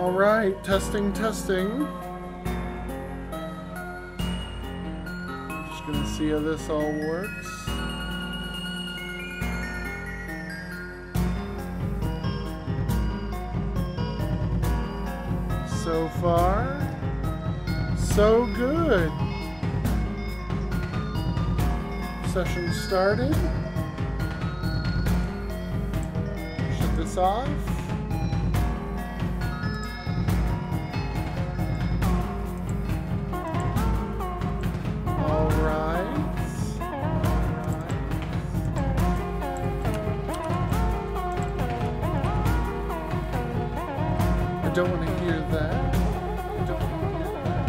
Alright, testing, testing. Just gonna see how this all works. So far, so good. Session started. Shut this off. I don't want to hear that. I don't want to hear that.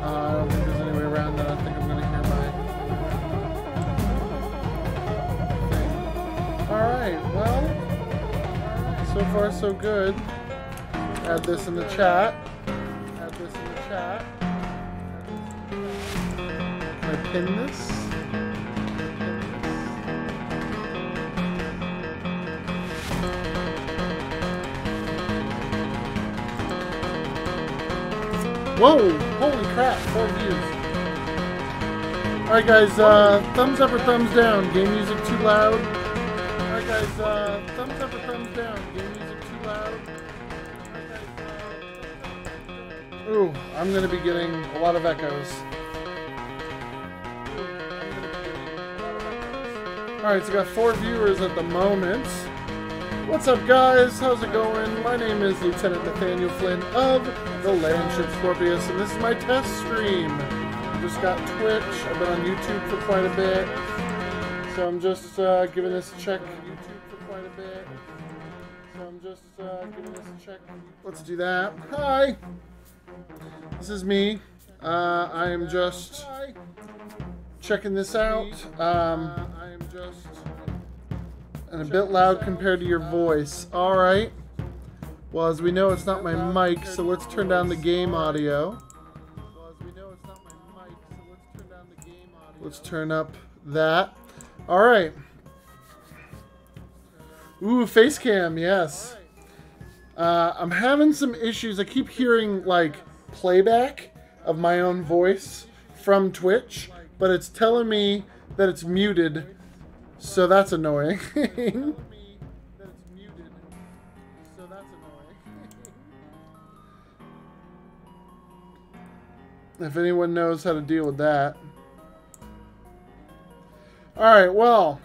I don't think there's any way around that. I think I'm going to hear my thing. Alright, well, so far so good. Add this in the chat. Add this in the chat. Can I pin this? Whoa! Holy crap, 4 views. Alright guys, thumbs up or thumbs down? Game music too loud? Alright guys, thumbs up or thumbs down? Game music too loud? Ooh, I'm gonna be getting a lot of echoes. Alright, so I got 4 viewers at the moment. What's up guys? How's it going? My name is Lieutenant Nathaniel Flynn of the Landship Scorpius, and this is my test stream. I just got Twitch. I've been on YouTube for quite a bit, so I'm just giving this a check. Let's do that. Hi. This is me. I am just checking this out. And a bit loud compared to your voice. Alright. Well, as we know, it's not my mic, so let's turn down the game audio. Let's turn up that. Alright. Ooh, face cam, yes. I'm having some issues. I keep hearing, like, playback of my own voice from Twitch, but it's telling me that it's muted. So that's annoying. If anyone knows how to deal with that. Alright, well.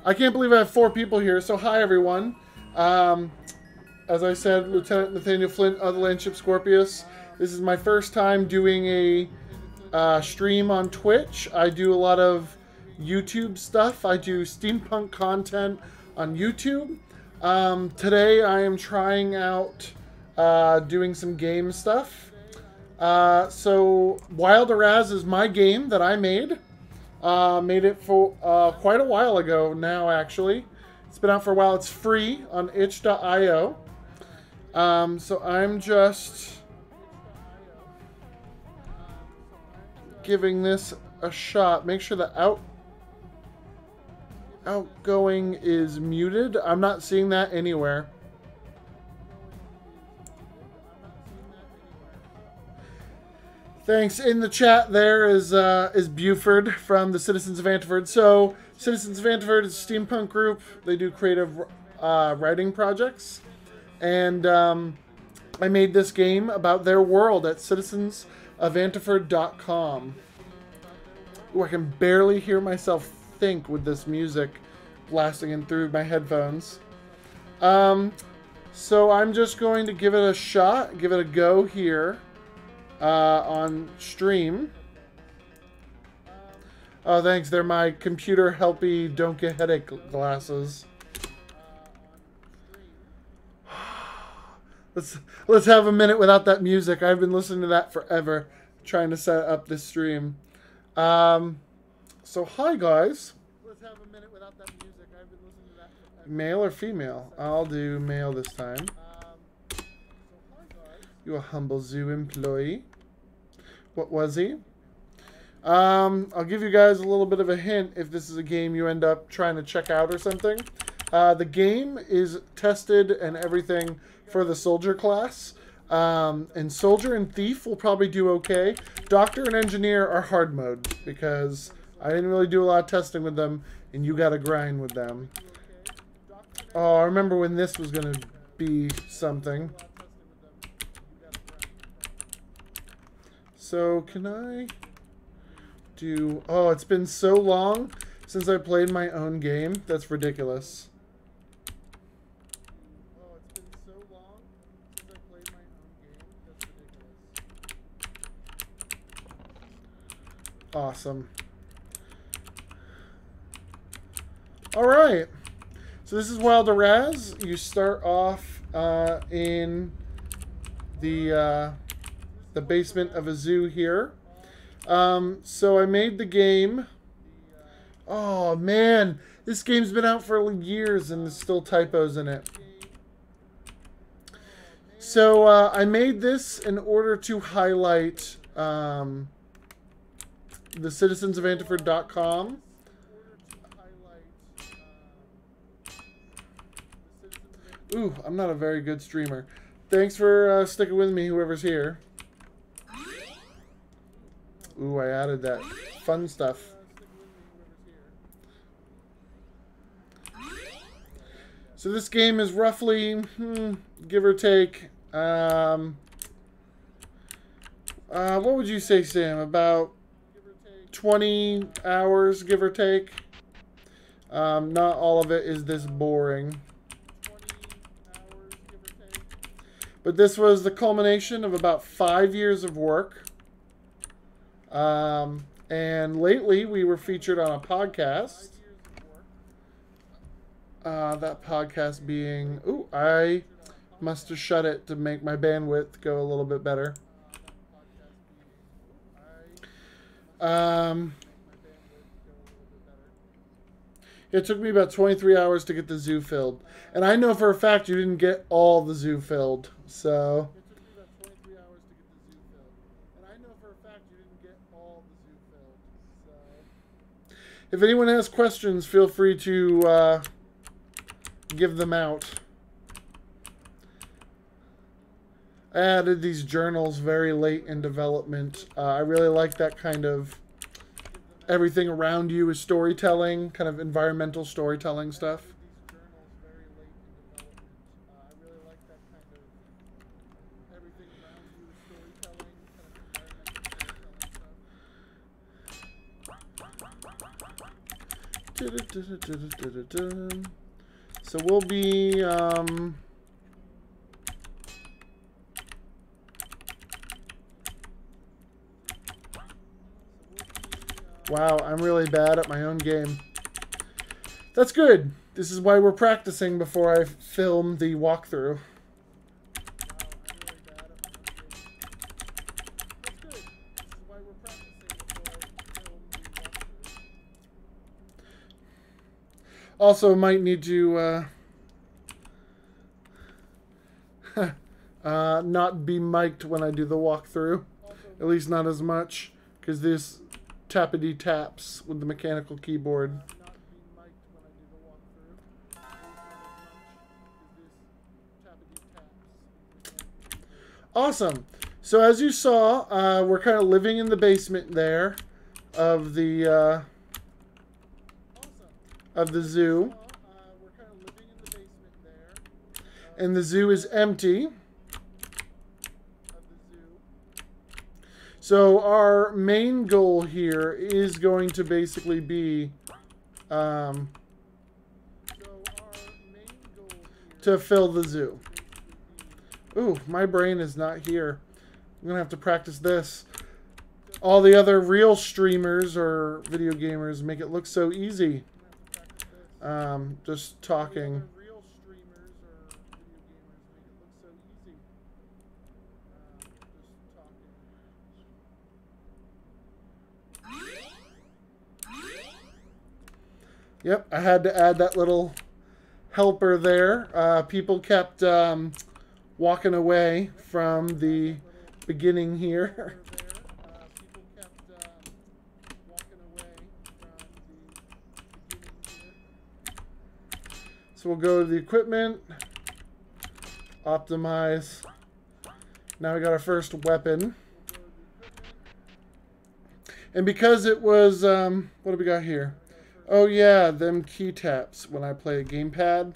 I can't believe I have 4 people here, so hi everyone. As I said, Lieutenant Nathaniel Flint of the Landship Scorpius. This is my first time doing a stream on Twitch. I do a lot of YouTube stuff. I do steampunk content on YouTube. Today I am trying out doing some game stuff. So Wild Araz is my game that I made. Made it for quite a while ago now, actually. It's been out for a while. It's free on itch.io. So I'm just giving this a shot. Make sure the outgoing is muted. I'm not seeing that anywhere. Thanks. In the chat there is Buford from the Citizens of Antwerp. So Citizens of Antwerp is a steampunk group. They do creative writing projects. And I made this game about their world at citizensofantwerp.com. Ooh, I can barely hear myself think with this music blasting in through my headphones. So I'm just going to give it a shot, give it a go here on stream. Oh, thanks. They're my computer helpy don't get headache glasses. Let's have a minute without that music. I've been listening to that forever, trying to set up this stream. So hi guys. Let's have a minute without that music. I've been listening to that forever. Male or female? I'll do male this time. You a humble zoo employee. What was he? I'll give you guys a little bit of a hint if this is a game you end up trying to check out or something. The game is tested and everything for the soldier class. And soldier and thief will probably do okay. Doctor and engineer are hard mode because I didn't really do a lot of testing with them, and you got to grind with them. Oh, I remember when this was going to be something. So, can I do... Oh, it's been so long since I played my own game. That's ridiculous. Awesome. Alright. So this is Wild Araz. You start off in the basement of a zoo here. So I made the game. Oh man, this game's been out for years and there's still typos in it. So I made this in order to highlight the citizensofanteford.com. Ooh, I'm not a very good streamer. Thanks for sticking with me, whoever's here. Ooh, I added that fun stuff. So this game is roughly, give or take, what would you say, Sam? About 20 hours, give or take. Not all of it is this boring. But this was the culmination of about 5 years of work. And lately we were featured on a podcast. That podcast being... Ooh, I must have shut it to make my bandwidth go a little bit better. It took me about 23 hours to get the zoo filled. And I know for a fact you didn't get all the zoo filled. So... if anyone has questions, feel free to give them out. I added these journals very late in development. I really like that kind of everything around you is storytelling, kind of environmental storytelling stuff. So we'll be wow, I'm really bad at my own game. That's good. This is why we're practicing before I film the walkthrough. Also, might need to not be mic'd when I do the walkthrough. At least not as much, because this tappity taps with the mechanical keyboard. Awesome. So as you saw, we're kind of living in the basement there of the zoo. And the zoo is empty. So our main goal here is going to basically be to fill the zoo. Ooh, my brain is not here. I'm gonna have to practice this. All the other real streamers or video gamers make it look so easy. Just talking. Yep, I had to add that little helper there. People kept walking away from the beginning here. So So we'll go to the equipment. Optimize. Now we got our first weapon. And because it was, what do we got here? Oh yeah, them key taps when I play a gamepad.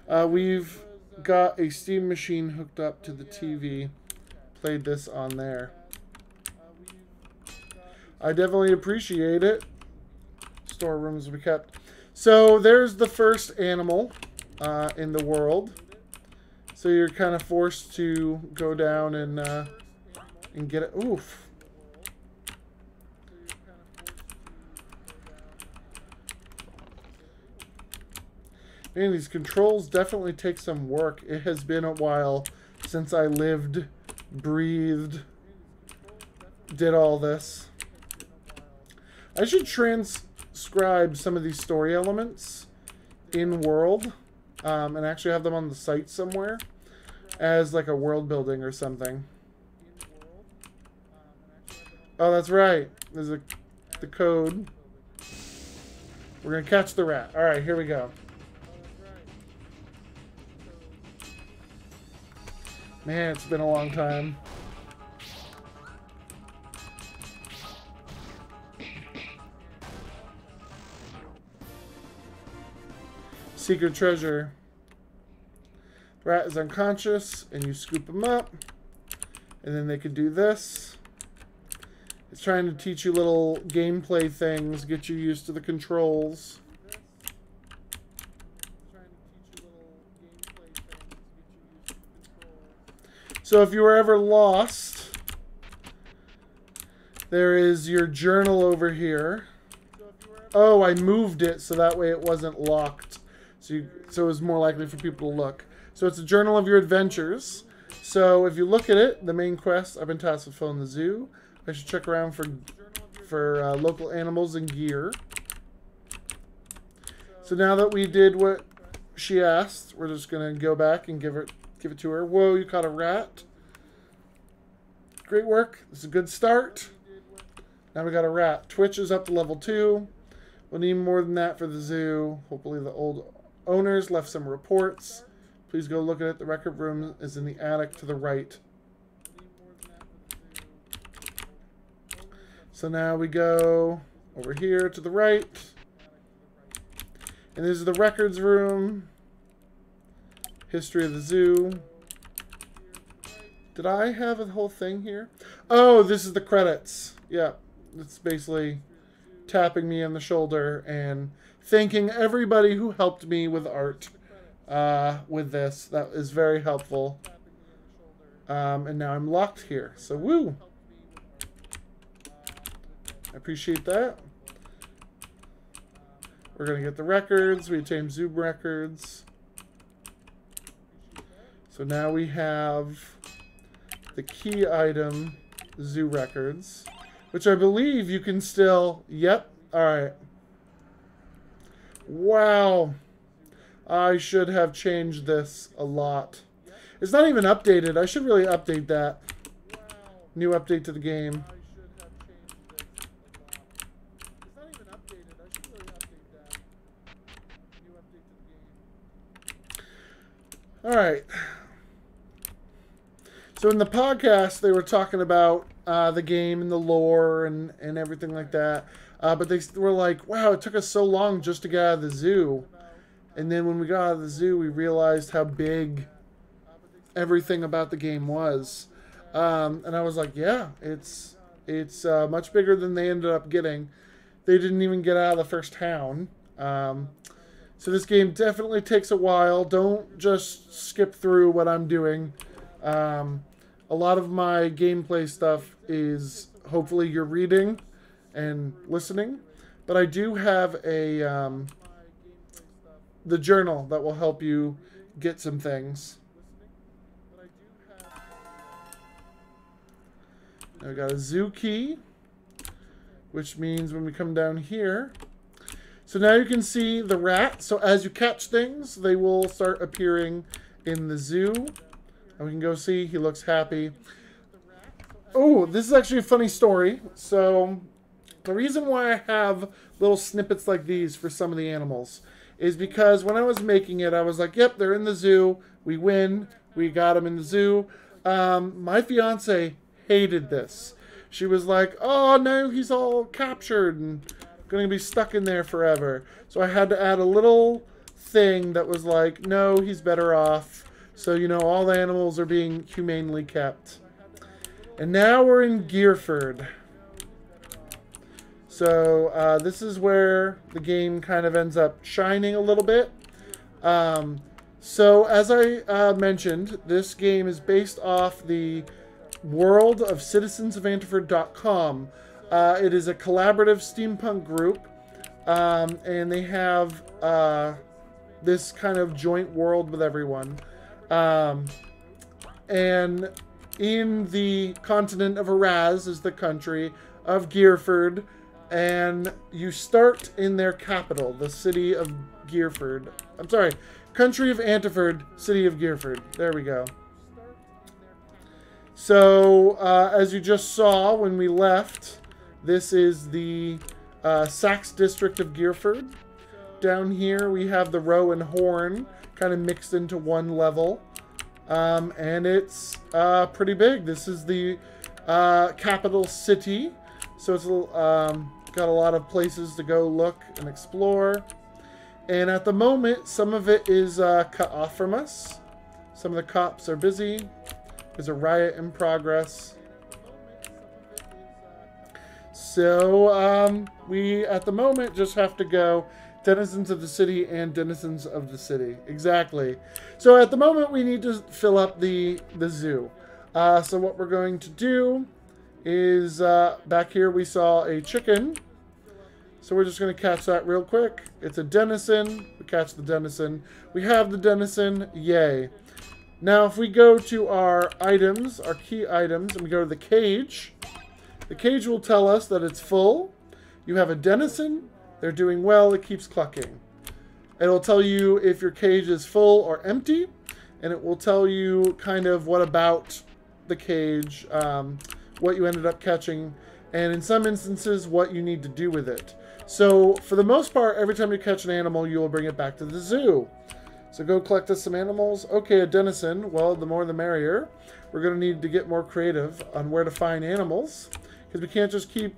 We've got a Steam machine hooked up to the TV. Played this on there. I definitely appreciate it. Storerooms we kept. So there's the first animal in the world. So you're kind of forced to go down and get it. Oof. Man, these controls definitely take some work. It has been a while since I lived, breathed, did all this. I should transcribe some of these story elements in world and actually have them on the site somewhere as like a world building or something. Oh, that's right. There's the code. We're going to catch the rat. All right, here we go. Man, it's been a long time. Secret treasure. The rat is unconscious, and you scoop him up. And then they could do this. It's trying to teach you little gameplay things, get you used to the controls. So if you were ever lost, there is your journal over here. Oh, I moved it so that way it wasn't locked. So it was more likely for people to look. So it's a journal of your adventures. So if you look at it, the main quest, I've been tasked with filling the zoo. I should check around for local animals and gear. So now that we did what she asked, we're just going to go back and give it to her. Whoa, you caught a rat. Great work. This is a good start. Now we got a rat. Twitch is up to level 2. We'll need more than that for the zoo. Hopefully the old owners left some reports. Please go look at it. The record room is in the attic to the right. So now we go over here to the right. And this is the records room. History of the zoo. Did I have a whole thing here? Oh, this is the credits. Yeah, it's basically tapping me on the shoulder and thanking everybody who helped me with art with this. That is very helpful. And now I'm locked here. So, woo! I appreciate that. We're going to get the records. We obtain Zoom records. So now we have the key item, zoo records, which I believe you can still, yep, all right. Wow. I should have changed this a lot. It's not even updated. I should really update that. New update to the game. All right. So in the podcast, they were talking about the game and the lore and everything like that. But they were like, wow, it took us so long just to get out of the zoo. And then when we got out of the zoo, we realized how big everything about the game was. And I was like, yeah, it's much bigger than they ended up getting. They didn't even get out of the first town. So this game definitely takes a while. Don't just skip through what I'm doing. A lot of my gameplay stuff is hopefully you're reading and listening, but I do have a the journal that will help you get some things. I got a zoo key, which means when we come down here, so now you can see the rat. So as you catch things, they will start appearing in the zoo. And we can go see, he looks happy. Oh, this is actually a funny story. So, the reason why I have little snippets like these for some of the animals is because when I was making it, I was like, yep, they're in the zoo. We win. We got them in the zoo. My fiance hated this. She was like, oh, no, he's all captured and going to be stuck in there forever. So I had to add a little thing that was like, no, he's better off. So, you know, all the animals are being humanely kept. And now we're in Gearford. So this is where the game kind of ends up shining a little bit. So as I mentioned, this game is based off the world of citizensofanteford.com. It is a collaborative steampunk group, and they have this kind of joint world with everyone. And in the continent of Araz is the country of Gearford, and you start in their capital, the city of Gearford. I'm sorry, country of Anteford, city of Gearford. There we go. So, as you just saw when we left, this is the Saxe district of Gearford. Down here we have the Roe and Horn kind of mixed into one level. And it's pretty big. This is the capital city. So it's got a lot of places to go look and explore. And at the moment, some of it is cut off from us. Some of the cops are busy. There's a riot in progress. So we, at the moment, just have to go denizens of the city and denizens of the city. Exactly. So at the moment, we need to fill up the zoo. So what we're going to do is, back here we saw a chicken. So we're just going to catch that real quick. It's a denizen. We catch the denizen. We have the denizen. Yay. Now, if we go to our items, our key items, and we go to the cage will tell us that it's full. You have a denizen. They're doing well. It keeps clucking. It'll tell you if your cage is full or empty, and it will tell you kind of what about the cage, what you ended up catching, and in some instances, what you need to do with it. So, for the most part, every time you catch an animal, you will bring it back to the zoo. So go collect us some animals. Okay, a denizen. Well, the more the merrier. We're going to need to get more creative on where to find animals, because we can't just keep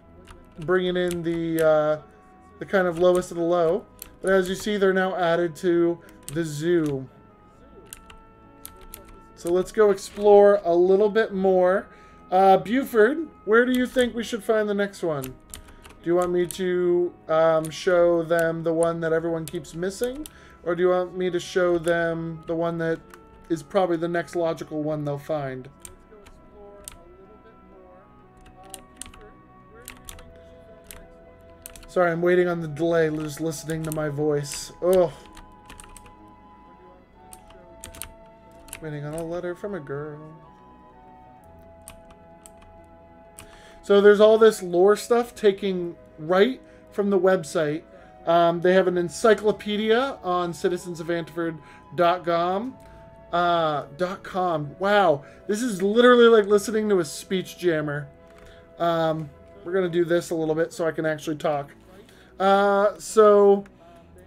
bringing in the kind of lowest of the low. But as you see, they're now added to the zoo. So let's go explore a little bit more. Buford, where do you think we should find the next one? Do you want me to show them the one that everyone keeps missing? Or do you want me to show them the one that is probably the next logical one they'll find? Sorry, I'm waiting on the delay, just listening to my voice. Oh. Waiting on a letter from a girl. So there's all this lore stuff taking right from the website. They have an encyclopedia on citizensofanteford.com. Wow, this is literally like listening to a speech jammer. We're going to do this a little bit so I can actually talk. So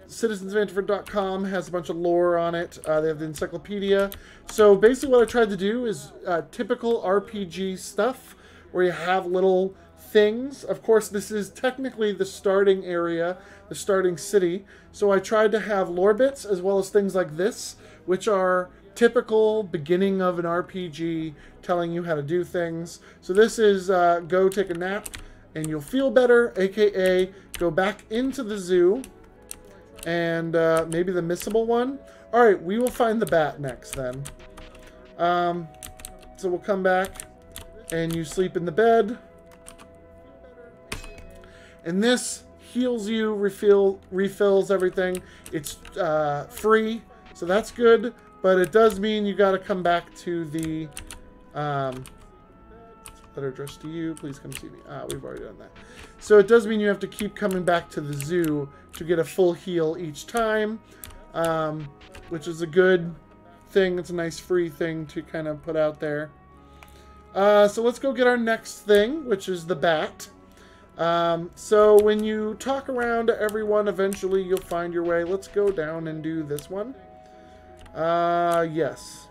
citizensofanteford.com has a bunch of lore on it. They have the encyclopedia. So basically what I tried to do is typical RPG stuff where you have little things. Of course, this is technically the starting area, the starting city. So I tried to have lore bits as well as things like this, which are typical beginning of an RPG, telling you how to do things. So this is go take a nap and you'll feel better, aka go back into the zoo and maybe the missable one. All right, we will find the bat next then. So we'll come back and you sleep in the bed. And this heals you, refills everything. It's free, so that's good. But it does mean you got to come back to the letter addressed to you. Please come see me. We've already done that. So it does mean you have to keep coming back to the zoo to get a full heal each time, which is a good thing. It's a nice free thing to kind of put out there. So let's go get our next thing, which is the bat. So when you talk around to everyone, eventually you'll find your way. Let's go down and do this one. Yes.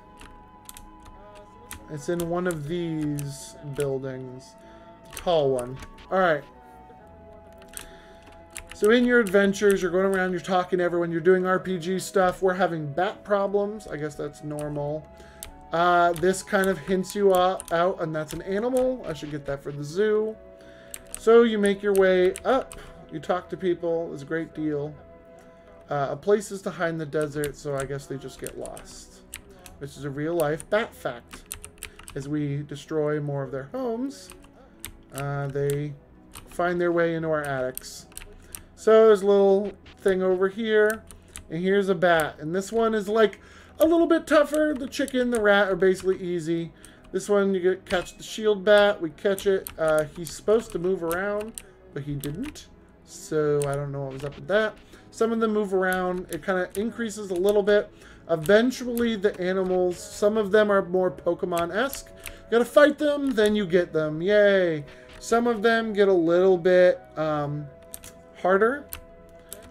It's in one of these buildings. The tall one. Alright. So in your adventures, you're going around, you're talking to everyone, you're doing RPG stuff. We're having bat problems. I guess that's normal. This kind of hints you out, and that's an animal. I should get that for the zoo. So you make your way up. You talk to people. It's a great deal. Places to hide in the desert, so I guess they just get lost. Which is a real-life bat fact. As we destroy more of their homes, they find their way into our attics. So there's a little thing over here, and here's a bat. And this one is like a little bit tougher. The chicken, the rat are basically easy. This one, you catch the shield bat. We catch it. He's supposed to move around, but he didn't. So I don't know what was up with that. Some of them move around. It kind of increases a little bit. Eventually, the animals, some of them are more Pokemon-esque. You gotta fight them, then you get them. Yay. Some of them get a little bit harder.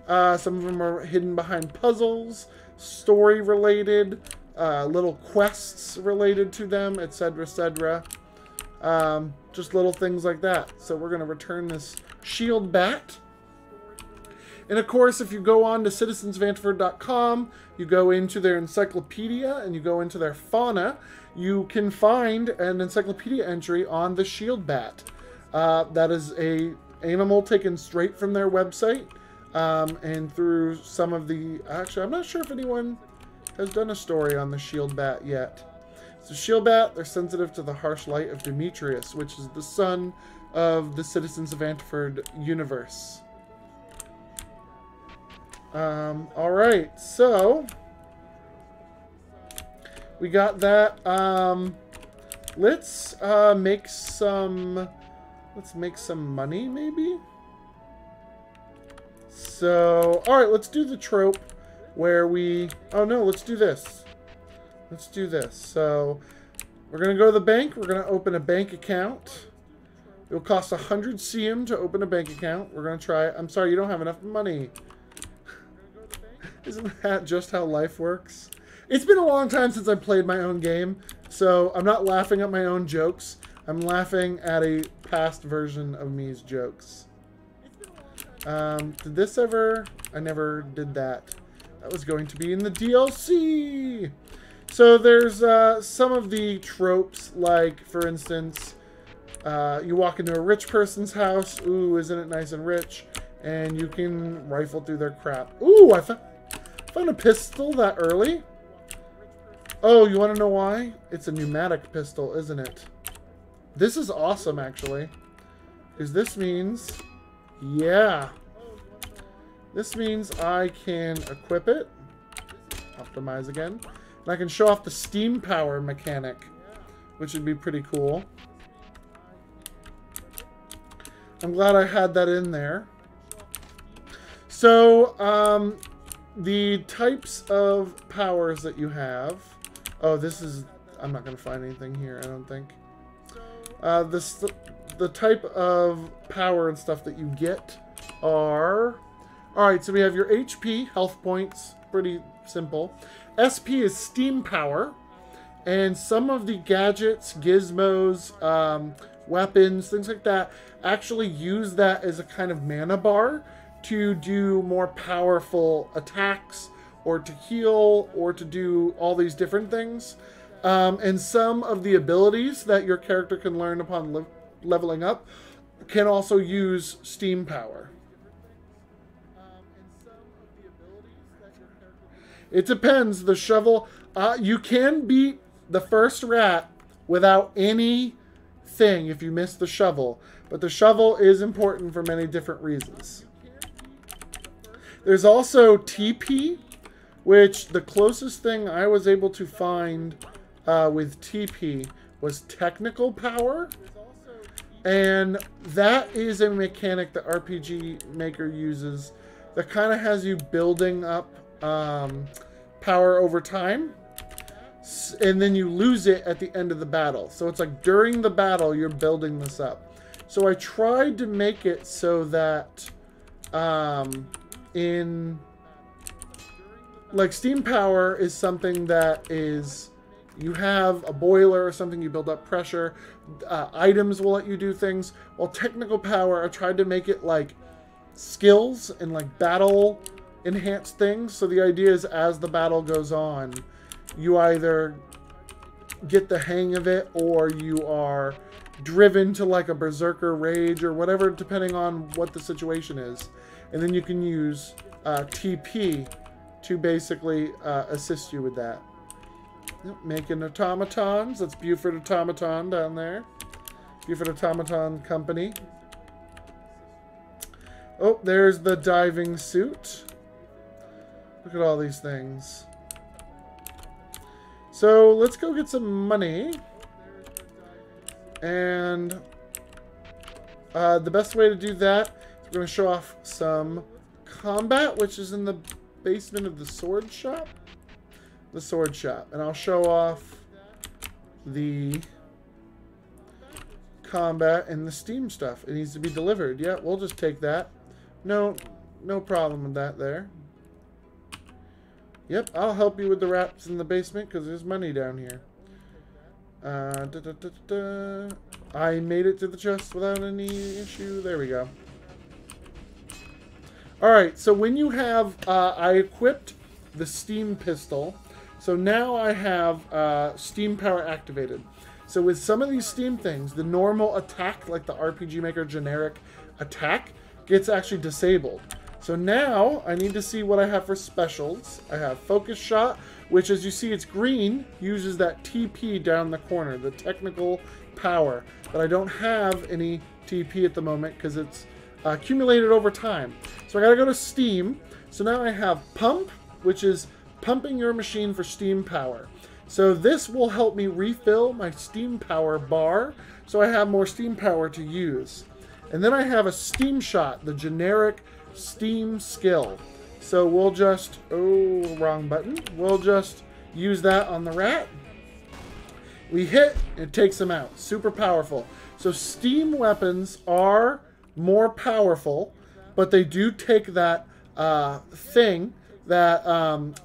Some of them are hidden behind puzzles, story-related, little quests related to them, etc., etc. Just little things like that. So we're going to return this shield bat. And of course, if you go on to citizensofantford.com, you go into their encyclopedia and you go into their fauna, you can find an encyclopedia entry on the shield bat. That is a animal taken straight from their website, and through some of the... Actually, I'm not sure if anyone has done a story on the shield bat yet. So shield bat, they're sensitive to the harsh light of Demetrius, which is the son of the Citizens of Antford universe. Alright, so we got that. Let's make some... Let's make some money, maybe? So, alright, let's do the trope where we... Oh, no, let's do this. Let's do this. So, we're going to go to the bank. We're going to open a bank account. It will cost 100 CM to open a bank account. We're going to try it. I'm sorry, you don't have enough money. Isn't that just how life works? It's been a long time since I played my own game, so I'm not laughing at my own jokes. I'm laughing at a past version of me's jokes. Did this ever... I never did that. That was going to be in the DLC! So there's some of the tropes, like, for instance, you walk into a rich person's house. Ooh, isn't it nice and rich? And you can rifle through their crap. Ooh, I found a pistol that early. Oh, you want to know why? It's a pneumatic pistol, isn't it? This is awesome, actually. Because this means... Yeah. This means I can equip it. Optimize again. And I can show off the steam power mechanic, which would be pretty cool. I'm glad I had that in there. So, the types of powers that you have... Oh, this is... I'm not going to find anything here, I don't think. The type of power and stuff that you get are... Alright, so we have your HP, health points, pretty simple. SP is steam power. And some of the gadgets, gizmos, weapons, things like that, actually use that as a kind of mana bar to do more powerful attacks, or to heal, or to do all these different things. And some of the abilities that your character can learn upon leveling up can also use steam power. It depends. The shovel... you can beat the first rat without anything if you miss the shovel. But the shovel is important for many different reasons. There's also TP, which the closest thing I was able to find with TP was technical power. And that is a mechanic that RPG Maker uses that kind of has you building up power over time. And then you lose it at the end of the battle. So it's like during the battle, you're building this up. So I tried to make it so that in like steam power is something that is, you have a boiler or something, you build up pressure, items will let you do things. While technical power, I tried to make it like skills and like battle enhanced things. So the idea is as the battle goes on, you either get the hang of it or you are driven to like a berserker rage or whatever, depending on what the situation is. And then you can use TP to basically assist you with that. Yep, making automatons. That's Buford Automaton down there. Buford Automaton Company. Oh, there's the diving suit. Look at all these things. So let's go get some money. And the best way to do that is we're going to show off some combat, which is in the basement of the sword shop. The sword shop. And I'll show off the combat and the Steam stuff. It needs to be delivered. Yeah, we'll just take that. No problem with that there. Yep, I'll help you with the rats in the basement because there's money down here. I made it to the chest without any issue. There we go. Alright, so when you have... I equipped the steam pistol. So now I have steam power activated. So with some of these steam things, the normal attack, like the RPG Maker generic attack, gets actually disabled. So now I need to see what I have for specials. I have Focus Shot, which as you see it's green, uses that TP down the corner, the technical power. But I don't have any TP at the moment because it's accumulated over time. So I gotta go to Steam. So now I have Pump, which is pumping your machine for steam power. So this will help me refill my steam power bar so I have more steam power to use. And then I have a Steam Shot, the generic steam skill. So we'll just, oh, wrong button. We'll just use that on the rat. We hit, it takes them out. Super powerful. So steam weapons are more powerful, but they do take that thing, that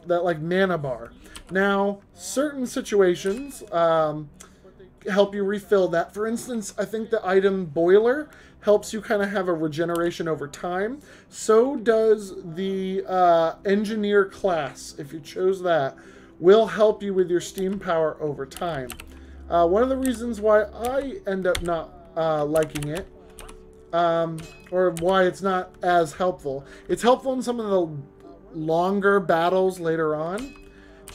like mana bar. Now, certain situations help you refill that. For instance, I think the item Boiler helps you kind of have a regeneration over time. So does the Engineer class, if you chose that, will help you with your steam power over time. One of the reasons why I end up not liking it, or why it's not as helpful, it's helpful in some of the longer battles later on,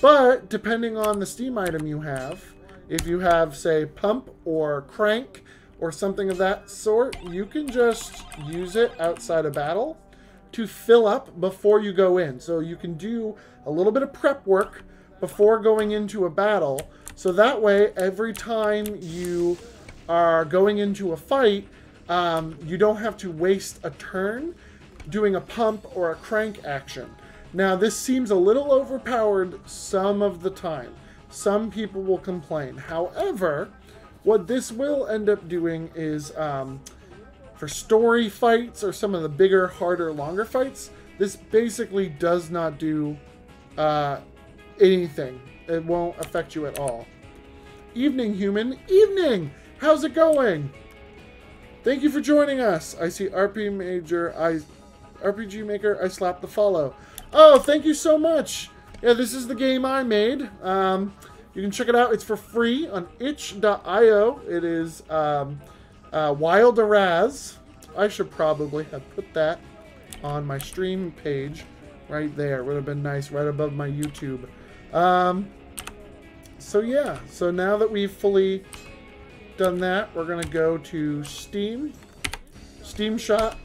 but depending on the steam item you have, if you have, say, Pump or Crank or something of that sort, you can just use it outside of battle to fill up before you go in. So you can do a little bit of prep work before going into a battle, so that way every time you are going into a fight, you don't have to waste a turn doing a Pump or a Crank action. Now, this seems a little overpowered some of the time. Some people will complain. However, what this will end up doing is, for story fights or some of the bigger, harder, longer fights, this basically does not do anything. It won't affect you at all. Evening, human. Evening! How's it going? Thank you for joining us. I see RPG Maker, I slapped the follow. Oh, thank you so much. Yeah, this is the game I made. You can check it out. It's for free on itch.io. It is Wild Araz. I should probably have put that on my stream page right there. Would have been nice, right above my YouTube. So yeah, so now that we've fully done that, we're gonna go to Steam. Steam Shot.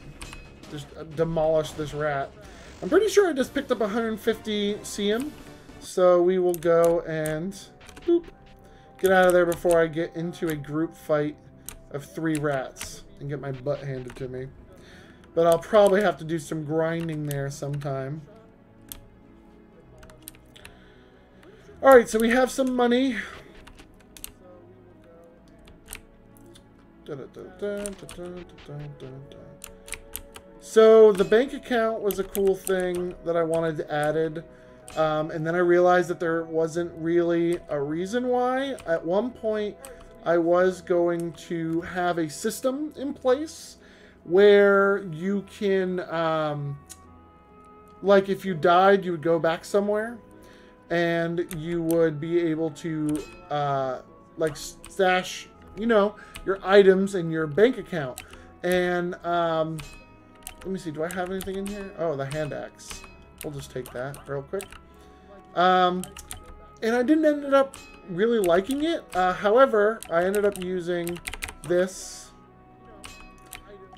Just demolish this rat. I'm pretty sure I just picked up 150 CM. So we will go and boop, get out of there before I get into a group fight of 3 rats and get my butt handed to me. But I'll probably have to do some grinding there sometime. Alright, so we have some money. So the bank account was a cool thing that I wanted added. And then I realized that there wasn't really a reason why. At one point, I was going to have a system in place where you can, like if you died, you would go back somewhere and you would be able to, like stash, you know, your items in your bank account. And, let me see, do I have anything in here? Oh, the hand axe. We'll just take that real quick. And I didn't end up really liking it. However, I ended up using this,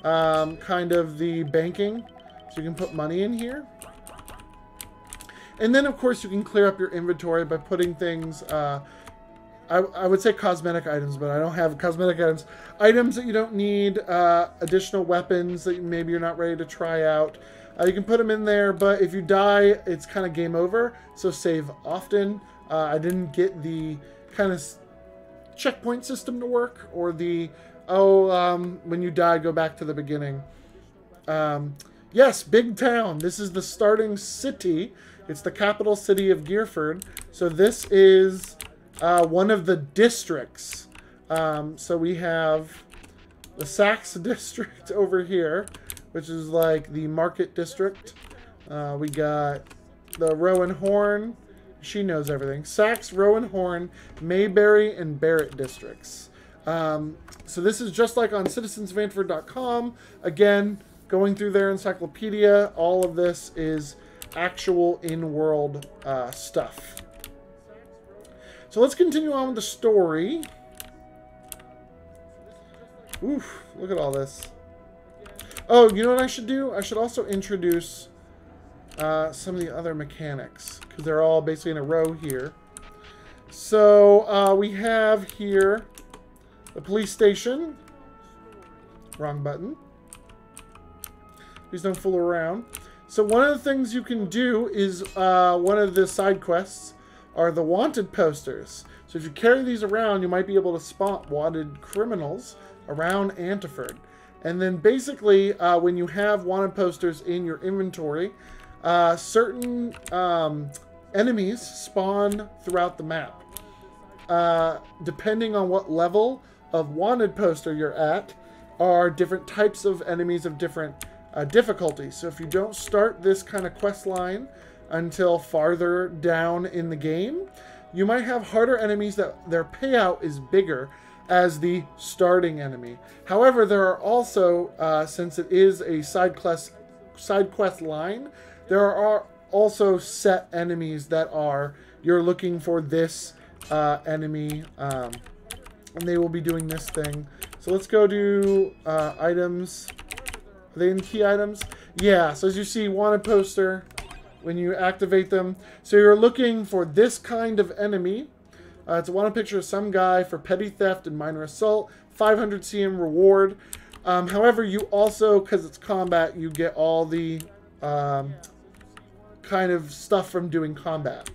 kind of the banking. So you can put money in here. And then, of course, you can clear up your inventory by putting things, I would say cosmetic items, but I don't have cosmetic items. Items that you don't need, additional weapons that maybe you're not ready to try out. You can put them in there, but if you die, it's kind of game over, so save often. I didn't get the kind of checkpoint system to work, or the, when you die, go back to the beginning. Yes, big town. This is the starting city. It's the capital city of Gearford. So this is one of the districts. So we have the Saxe district over here, which is like the market district. We got the Rowan Horn. She knows everything. Saxe, Rowan Horn, Mayberry, and Barrett districts. So this is just like on citizensvanford.com. Again, going through their encyclopedia, all of this is actual in-world stuff. So let's continue on with the story. Oof, look at all this. Oh, you know what I should do? I should also introduce some of the other mechanics, because they're all basically in a row here. So we have here the police station. Wrong button. Please don't fool around. So one of the things you can do is one of the side quests are the wanted posters. So if you carry these around, you might be able to spot wanted criminals around Antiford. And then basically, when you have wanted posters in your inventory, certain enemies spawn throughout the map. Depending on what level of wanted poster you're at, are different types of enemies of different difficulties. So if you don't start this kind of quest line until farther down in the game, you might have harder enemies that their payout is bigger as the starting enemy. However, there are also, since it is a side quest line, there are also set enemies that are, you're looking for this enemy, and they will be doing this thing. So let's go to items. Are they in key items? Yeah, so as you see, wanted poster, when you activate them. So you're looking for this kind of enemy. It's a wanted picture of some guy for petty theft and minor assault. 500 CM reward. However, you also, because it's combat, you get all the kind of stuff from doing combat.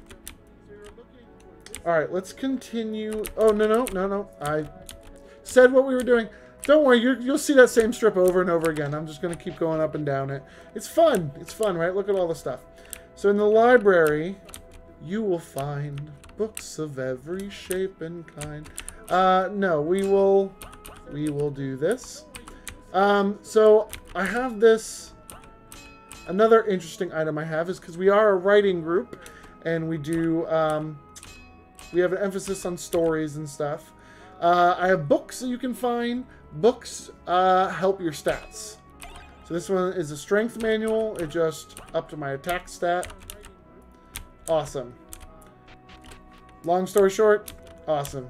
Alright, let's continue. Oh, no. I said what we were doing. Don't worry, you'll see that same strip over and over again. I'm just going to keep going up and down it. It's fun. It's fun, right? Look at all the stuff. So in the library, you will find books of every shape and kind. No, we will do this. So I have this. Another interesting item I have is because we are a writing group, and we do we have an emphasis on stories and stuff. I have books that you can find. Books help your stats. So this one is a strength manual. It just up to my attack stat. Awesome. Long story short, awesome.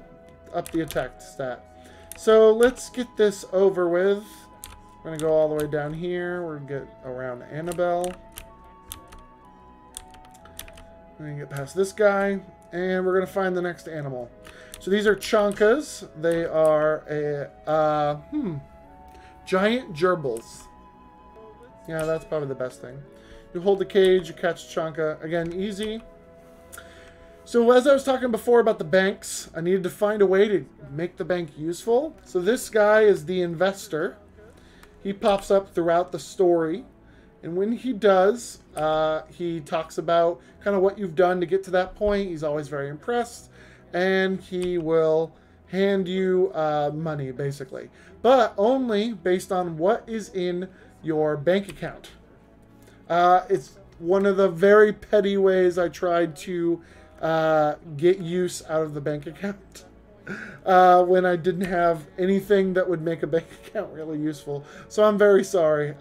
Up the attack stat. So let's get this over with. We're going to go all the way down here. We're going to get around Annabelle. We're going to get past this guy. And we're going to find the next animal. So these are chonkas. They are a giant gerbils. Yeah, that's probably the best thing. You hold the cage, you catch chonka. Again, easy. So as I was talking before about the banks, I needed to find a way to make the bank useful. So this guy is the investor. He pops up throughout the story. And when he does, he talks about kind of what you've done to get to that point. He's always very impressed. And he will hand you money, basically. But only based on what is in your bank account. It's one of the very petty ways I tried to get use out of the bank account when I didn't have anything that would make a bank account really useful. So I'm very sorry.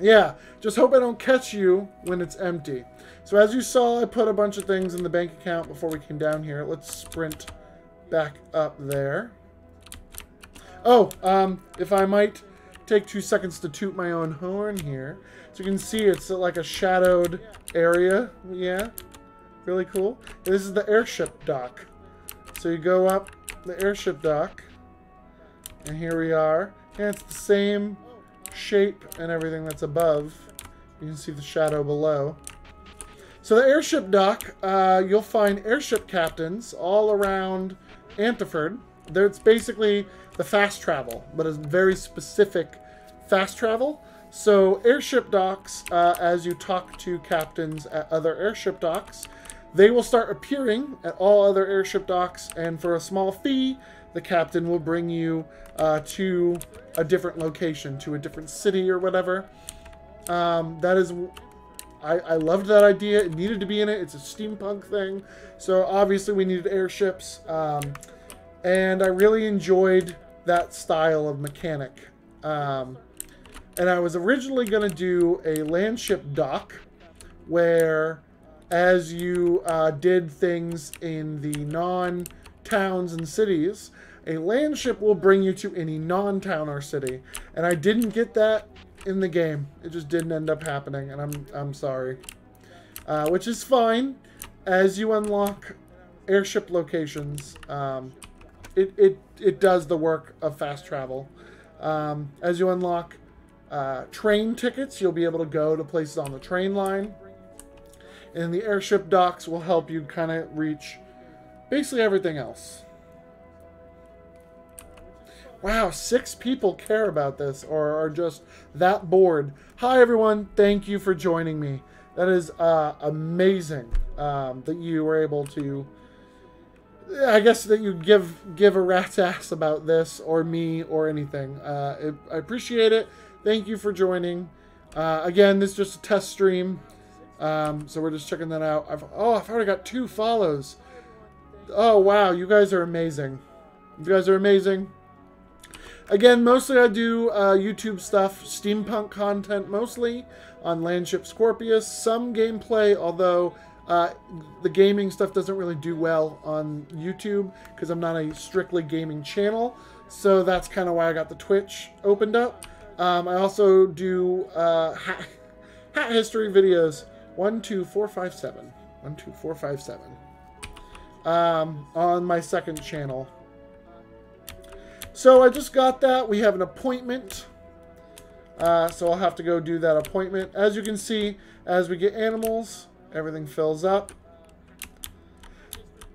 Yeah, just hope I don't catch you when it's empty. So as you saw, I put a bunch of things in the bank account before we came down here. Let's sprint back up there. Oh, if I might take 2 seconds to toot my own horn here. So you can see it's like a shadowed area. Yeah, really cool. And this is the airship dock. So you go up the airship dock, and here we are. And it's the same shape and everything that's above. You can see the shadow below. So the airship dock, you'll find airship captains all around Antherford. It's basically the fast travel, but it's very specific fast travel. So airship docks, as you talk to captains at other airship docks, they will start appearing at all other airship docks, and for a small fee, the captain will bring you to a different location, to a different city or whatever. That is, I loved that idea. It needed to be in it. It's a steampunk thing. So obviously we needed airships. And I really enjoyed that style of mechanic. And I was originally going to do a landship dock where as you did things in the non-towns and cities, a landship will bring you to any non-town or city. And I didn't get that in the game. It just didn't end up happening, and I'm sorry. Which is fine. As you unlock airship locations, it does the work of fast travel. As you unlock train tickets, you'll be able to go to places on the train line. And the airship docks will help you kind of reach basically everything else. Wow, 6 people care about this or are just that bored. Hi, everyone. Thank you for joining me. That is amazing that you were able to... I guess that you give a rat's ass about this or me or anything. I appreciate it. Thank you for joining. Again, this is just a test stream. So we're just checking that out. I've already got 2 follows. Oh, wow. You guys are amazing. You guys are amazing. Again, mostly I do YouTube stuff, steampunk content mostly on Landship Scorpius. Some gameplay, although the gaming stuff doesn't really do well on YouTube because I'm not a strictly gaming channel. So that's kind of why I got the Twitch opened up. I also do hat history videos. 1, 2, 4, 5, 7. 1, 2, 4, 5, 7. On my second channel. So I just got that. We have an appointment. So I'll have to go do that appointment. As you can see, as we get animals, everything fills up.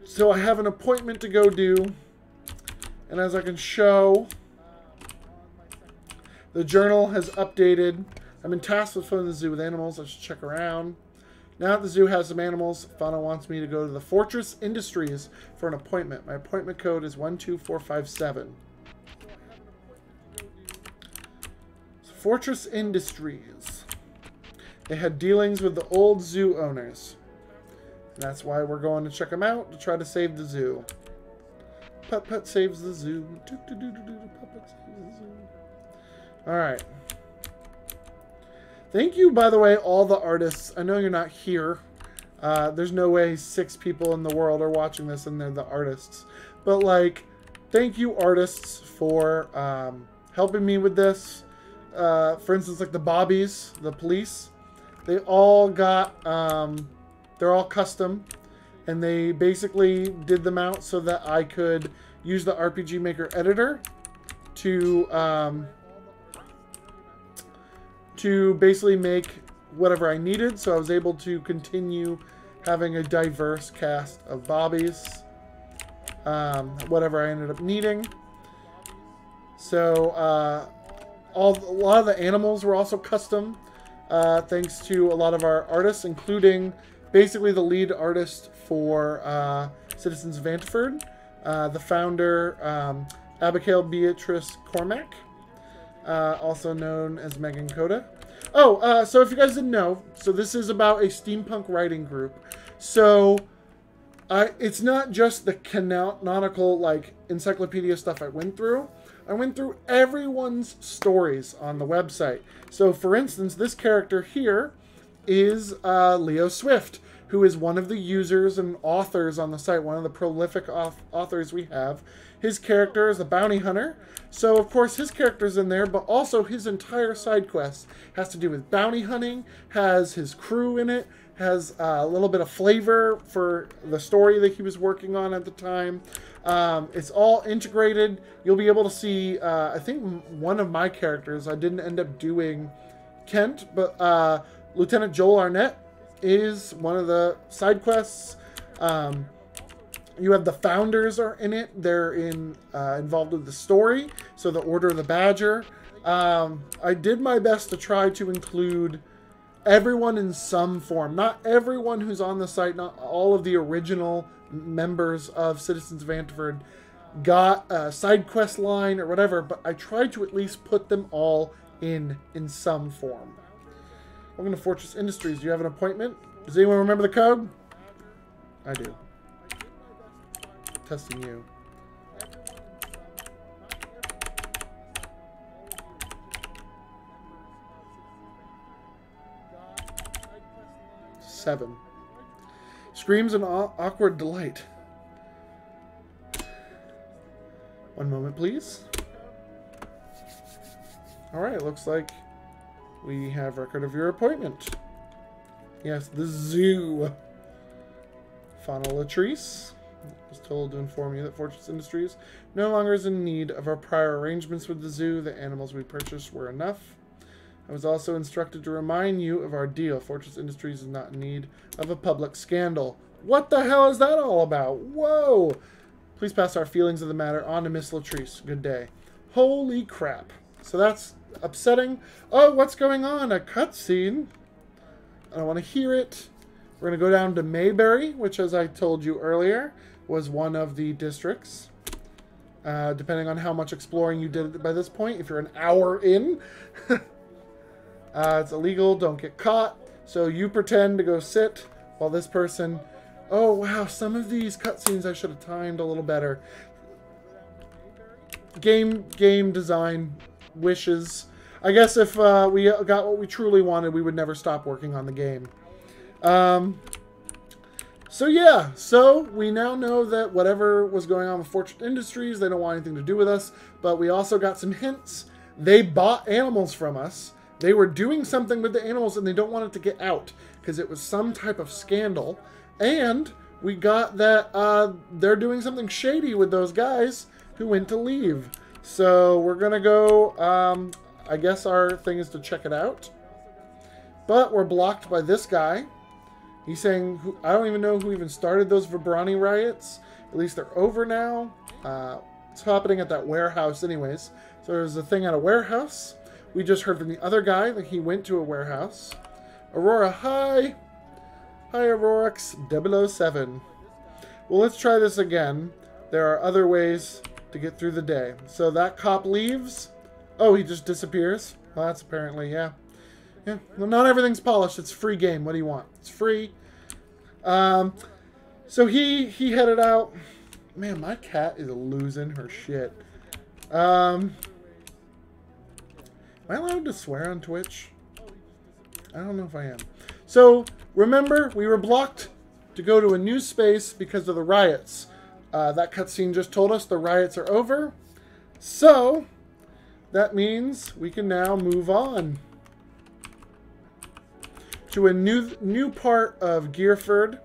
So I have an appointment to go do. And as I can show, the journal has updated. I've been tasked with filling the zoo with animals. I should check around. Now that the zoo has some animals, Fauna wants me to go to the Fortress Industries for an appointment. My appointment code is 12457. Fortress Industries. They had dealings with the old zoo owners. And that's why we're going to check them out to try to save the zoo. Putt-Putt saves the zoo. Putt-Putt saves the zoo. Alright. Thank you, by the way, all the artists. I know you're not here. There's no way 6 people in the world are watching this and they're the artists. But, like, thank you, artists, for helping me with this. For instance, like the Bobbies, the police, they all got, they're all custom, and they basically did them out so that I could use the RPG Maker editor to basically make whatever I needed. So I was able to continue having a diverse cast of bobbies. Whatever I ended up needing. So a lot of the animals were also custom, thanks to a lot of our artists, including basically the lead artist for Citizens of Vantford, the founder, Abigail Beatrice Cormack, also known as Megan Coda. Oh, so if you guys didn't know, so this is about a steampunk writing group. So it's not just the canonical, like, encyclopedia stuff I went through. I went through everyone's stories on the website. So, for instance, this character here is Leo Swift, who is one of the users and authors on the site, one of the prolific authors we have. His character is a bounty hunter. So, of course, his character's in there, but also his entire side quest has to do with bounty hunting, has his crew in it, has a little bit of flavor for the story that he was working on at the time. It's all integrated. You'll be able to see, I think one of my characters, I didn't end up doing Kent, but Lieutenant Joel Arnett is one of the side quests. You have the founders are in it. They're involved with the story. So the Order of the Badger. I did my best to try to include everyone in some form. Not everyone who's on the site, not all of the original members of Citizens of Vantford got a side quest line or whatever, but I tried to at least put them all in some form. Welcome to Fortress Industries. Do you have an appointment? Does anyone remember the code? I do. Testing you. Seven. Screams an awkward delight. One moment, please. Alright, looks like we have record of your appointment. Yes, the zoo. Fauna Latrice. I was told to inform you that Fortress Industries no longer is in need of our prior arrangements with the zoo. The animals we purchased were enough. I was also instructed to remind you of our deal. Fortress Industries is not in need of a public scandal. What the hell is that all about? Whoa! Please pass our feelings of the matter on to Miss Latrice. Good day. Holy crap. So that's upsetting. Oh, what's going on? A cutscene? I don't want to hear it. We're going to go down to Mayberry, which, as I told you earlier, was one of the districts. Depending on how much exploring you did by this point, if you're an hour in. It's illegal, don't get caught. So you pretend to go sit while this person... Oh, wow, some of these cutscenes I should have timed a little better. Game design wishes. I guess if we got what we truly wanted, we would never stop working on the game. So yeah, so we now know that whatever was going on with Fortress Industries, they don't want anything to do with us. But we also got some hints. They bought animals from us. They were doing something with the animals and they don't want it to get out because it was some type of scandal. And we got that they're doing something shady with those guys who went to leave. So we're going to go, I guess our thing is to check it out. But we're blocked by this guy. He's saying, I don't even know who even started those Vibrani riots. At least they're over now. It's happening at that warehouse anyways. So there's a thing at a warehouse. We just heard from the other guy that he went to a warehouse. Aurora, hi. Hi, Aurorax 007. Well, let's try this again. There are other ways to get through the day. So that cop leaves. Oh, he just disappears. Well, that's apparently, yeah. Yeah, well, not everything's polished. It's a free game. What do you want? It's free. So he headed out. Man, my cat is losing her shit. Am I allowed to swear on Twitch? I don't know if I am. So, remember, we were blocked to go to a new space because of the riots. That cutscene just told us the riots are over. So, that means we can now move on to a new part of Gearford.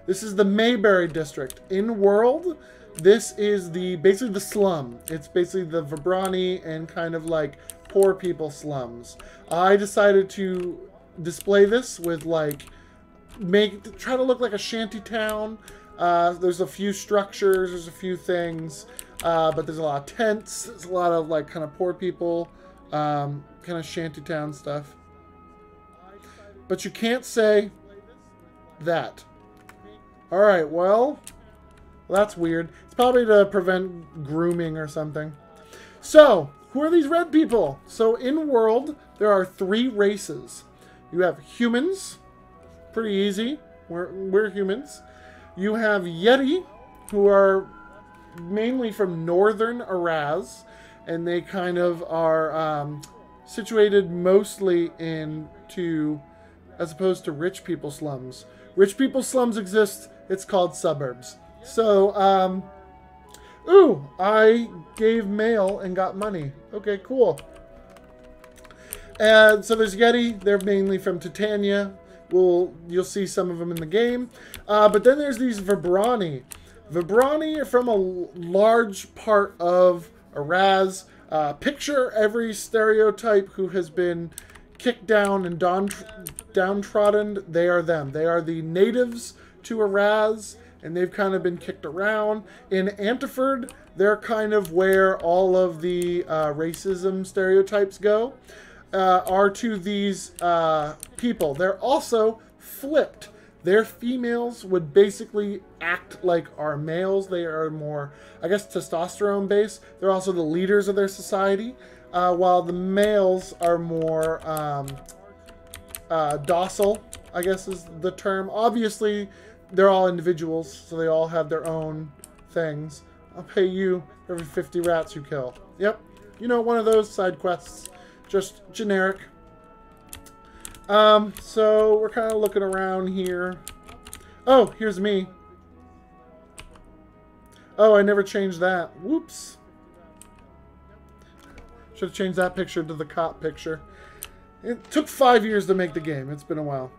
This is the Mayberry district. In world, this is basically the slum. It's basically the Vibrani and kind of like poor people slums. I decided to display this with like try to look like a shanty town. There's a few structures, there's a few things, but there's a lot of tents. There's a lot of like kind of poor people, kind of shanty town stuff. But you can't say that. All right, well, that's weird. It's probably to prevent grooming or something. So, who are these red people? So, in world, there are 3 races. You have humans, pretty easy. We're humans. You have Yeti, who are mainly from northern Araz, and they kind of are situated mostly into, as opposed to rich people slums. Rich people slums exist. It's called suburbs. So, ooh, I gave mail and got money. Okay, cool. And so there's Yeti. They're mainly from Titania. You'll see some of them in the game. But then there's these Vibrani. Vibrani are from a large part of Araz. Picture every stereotype who has been kicked down and downtrodden. They are them. They are the natives to Araz, and they've kind of been kicked around. In Antiford, they're kind of where all of the racism stereotypes go. Are to these people. They're also flipped. Their females would basically act like our males. They are more, I guess, testosterone based. They're also the leaders of their society, while the males are more docile, I guess is the term. Obviously, they're all individuals, so they all have their own things. I'll pay you for every 50 rats you kill. Yep. You know, one of those side quests. Just generic. So we're kind of looking around here. Oh, here's me. Oh, I never changed that. Whoops. Should have changed that picture to the cop picture. It took 5 years to make the game. It's been a while.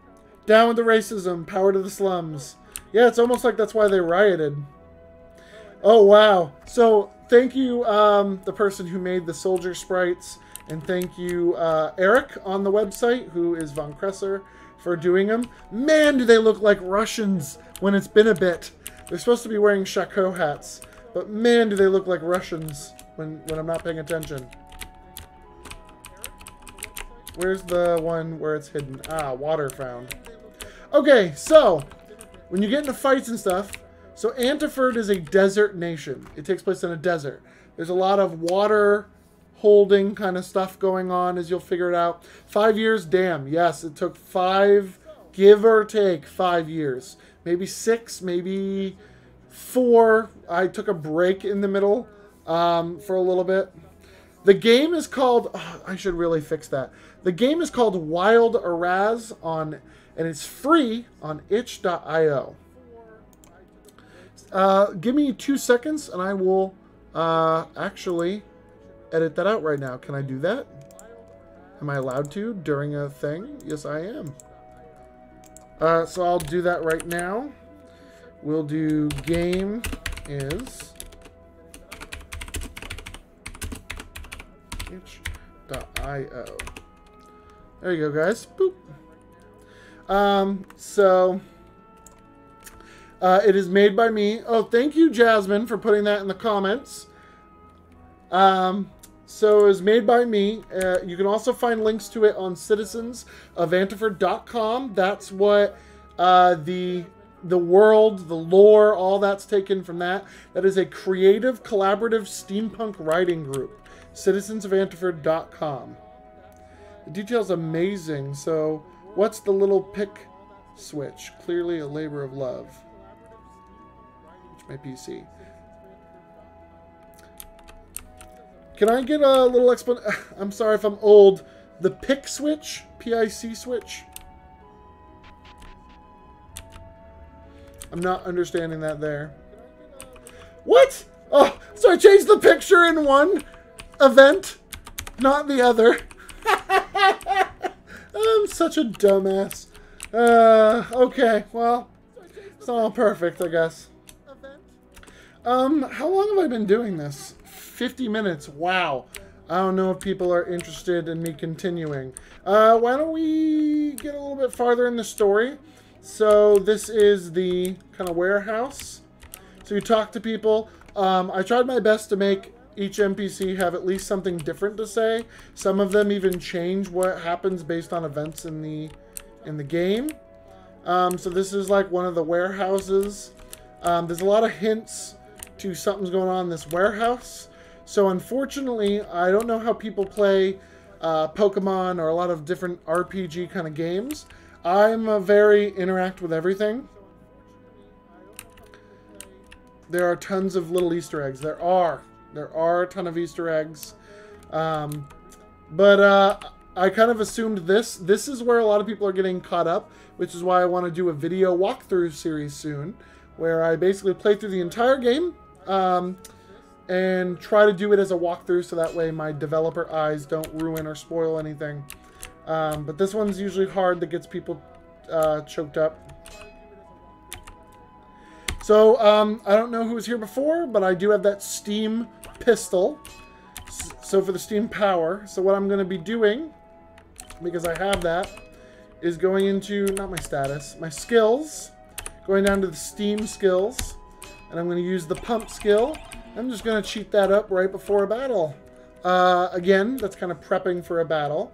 Down with the racism. Power to the slums. Yeah, it's almost like that's why they rioted. Oh, wow. So, thank you, the person who made the soldier sprites. And thank you, Eric, on the website, who is Von Kresser, for doing them. Man, do they look like Russians when it's been a bit. They're supposed to be wearing shako hats. But man, do they look like Russians when I'm not paying attention. Where's the one where it's hidden? Ah, water found. Okay, so, when you get into fights and stuff, so Antiford is a desert nation. It takes place in a desert. There's a lot of water holding kind of stuff going on, as you'll figure it out. 5 years, damn, yes, it took 5, give or take 5 years. Maybe 6, maybe 4. I took a break in the middle for a little bit. The game is called, oh, I should really fix that. The game is called Wild Araz and it's free on itch.io. Give me 2 seconds and I will actually edit that out right now. Can I do that? Am I allowed to during a thing? Yes, I am. So I'll do that right now. We'll do game is itch.io. There you go, guys. Boop. It is made by me. Oh, thank you, Jasmine, for putting that in the comments. So it was made by me. You can also find links to it on citizensofantiford.com. That's what the world, the lore, all that's taken from that. That is a creative, collaborative steampunk writing group. Citizensofantiford.com. The detail's amazing. So what's the little pick switch? Clearly a labor of love. Which my PC. Can I get a little explanation? I'm sorry if I'm old. The pick switch? P-I-C switch? I'm not understanding that there. What? Oh, so I changed the picture in one event, not the other. I'm such a dumbass. Okay, well, it's not all perfect, I guess. How long have I been doing this? 50 minutes. Wow. I don't know if people are interested in me continuing. Why don't we get a little bit farther in the story? So this is the kind of warehouse. So you talk to people. I tried my best to make each NPC have at least something different to say. Some of them even change what happens based on events in the game. So this is like one of the warehouses. There's a lot of hints to something's going on in this warehouse. So unfortunately, I don't know how people play Pokemon or a lot of different RPG kind of games. I'm a very interact with everything. There are tons of little Easter eggs. There are a ton of Easter eggs. But I kind of assumed this is where a lot of people are getting caught up, which is why I want to do a video walkthrough series soon, where I basically play through the entire game and try to do it as a walkthrough so that way my developer eyes don't ruin or spoil anything. But this one's usually hard that gets people choked up. So, I don't know who was here before, but I do have that steam pistol. So for the steam power. So what I'm going to be doing, because I have that, is going into, not my status, my skills. Going down to the steam skills. And I'm going to use the pump skill. I'm just going to cheat that up right before a battle. Again, that's kind of prepping for a battle.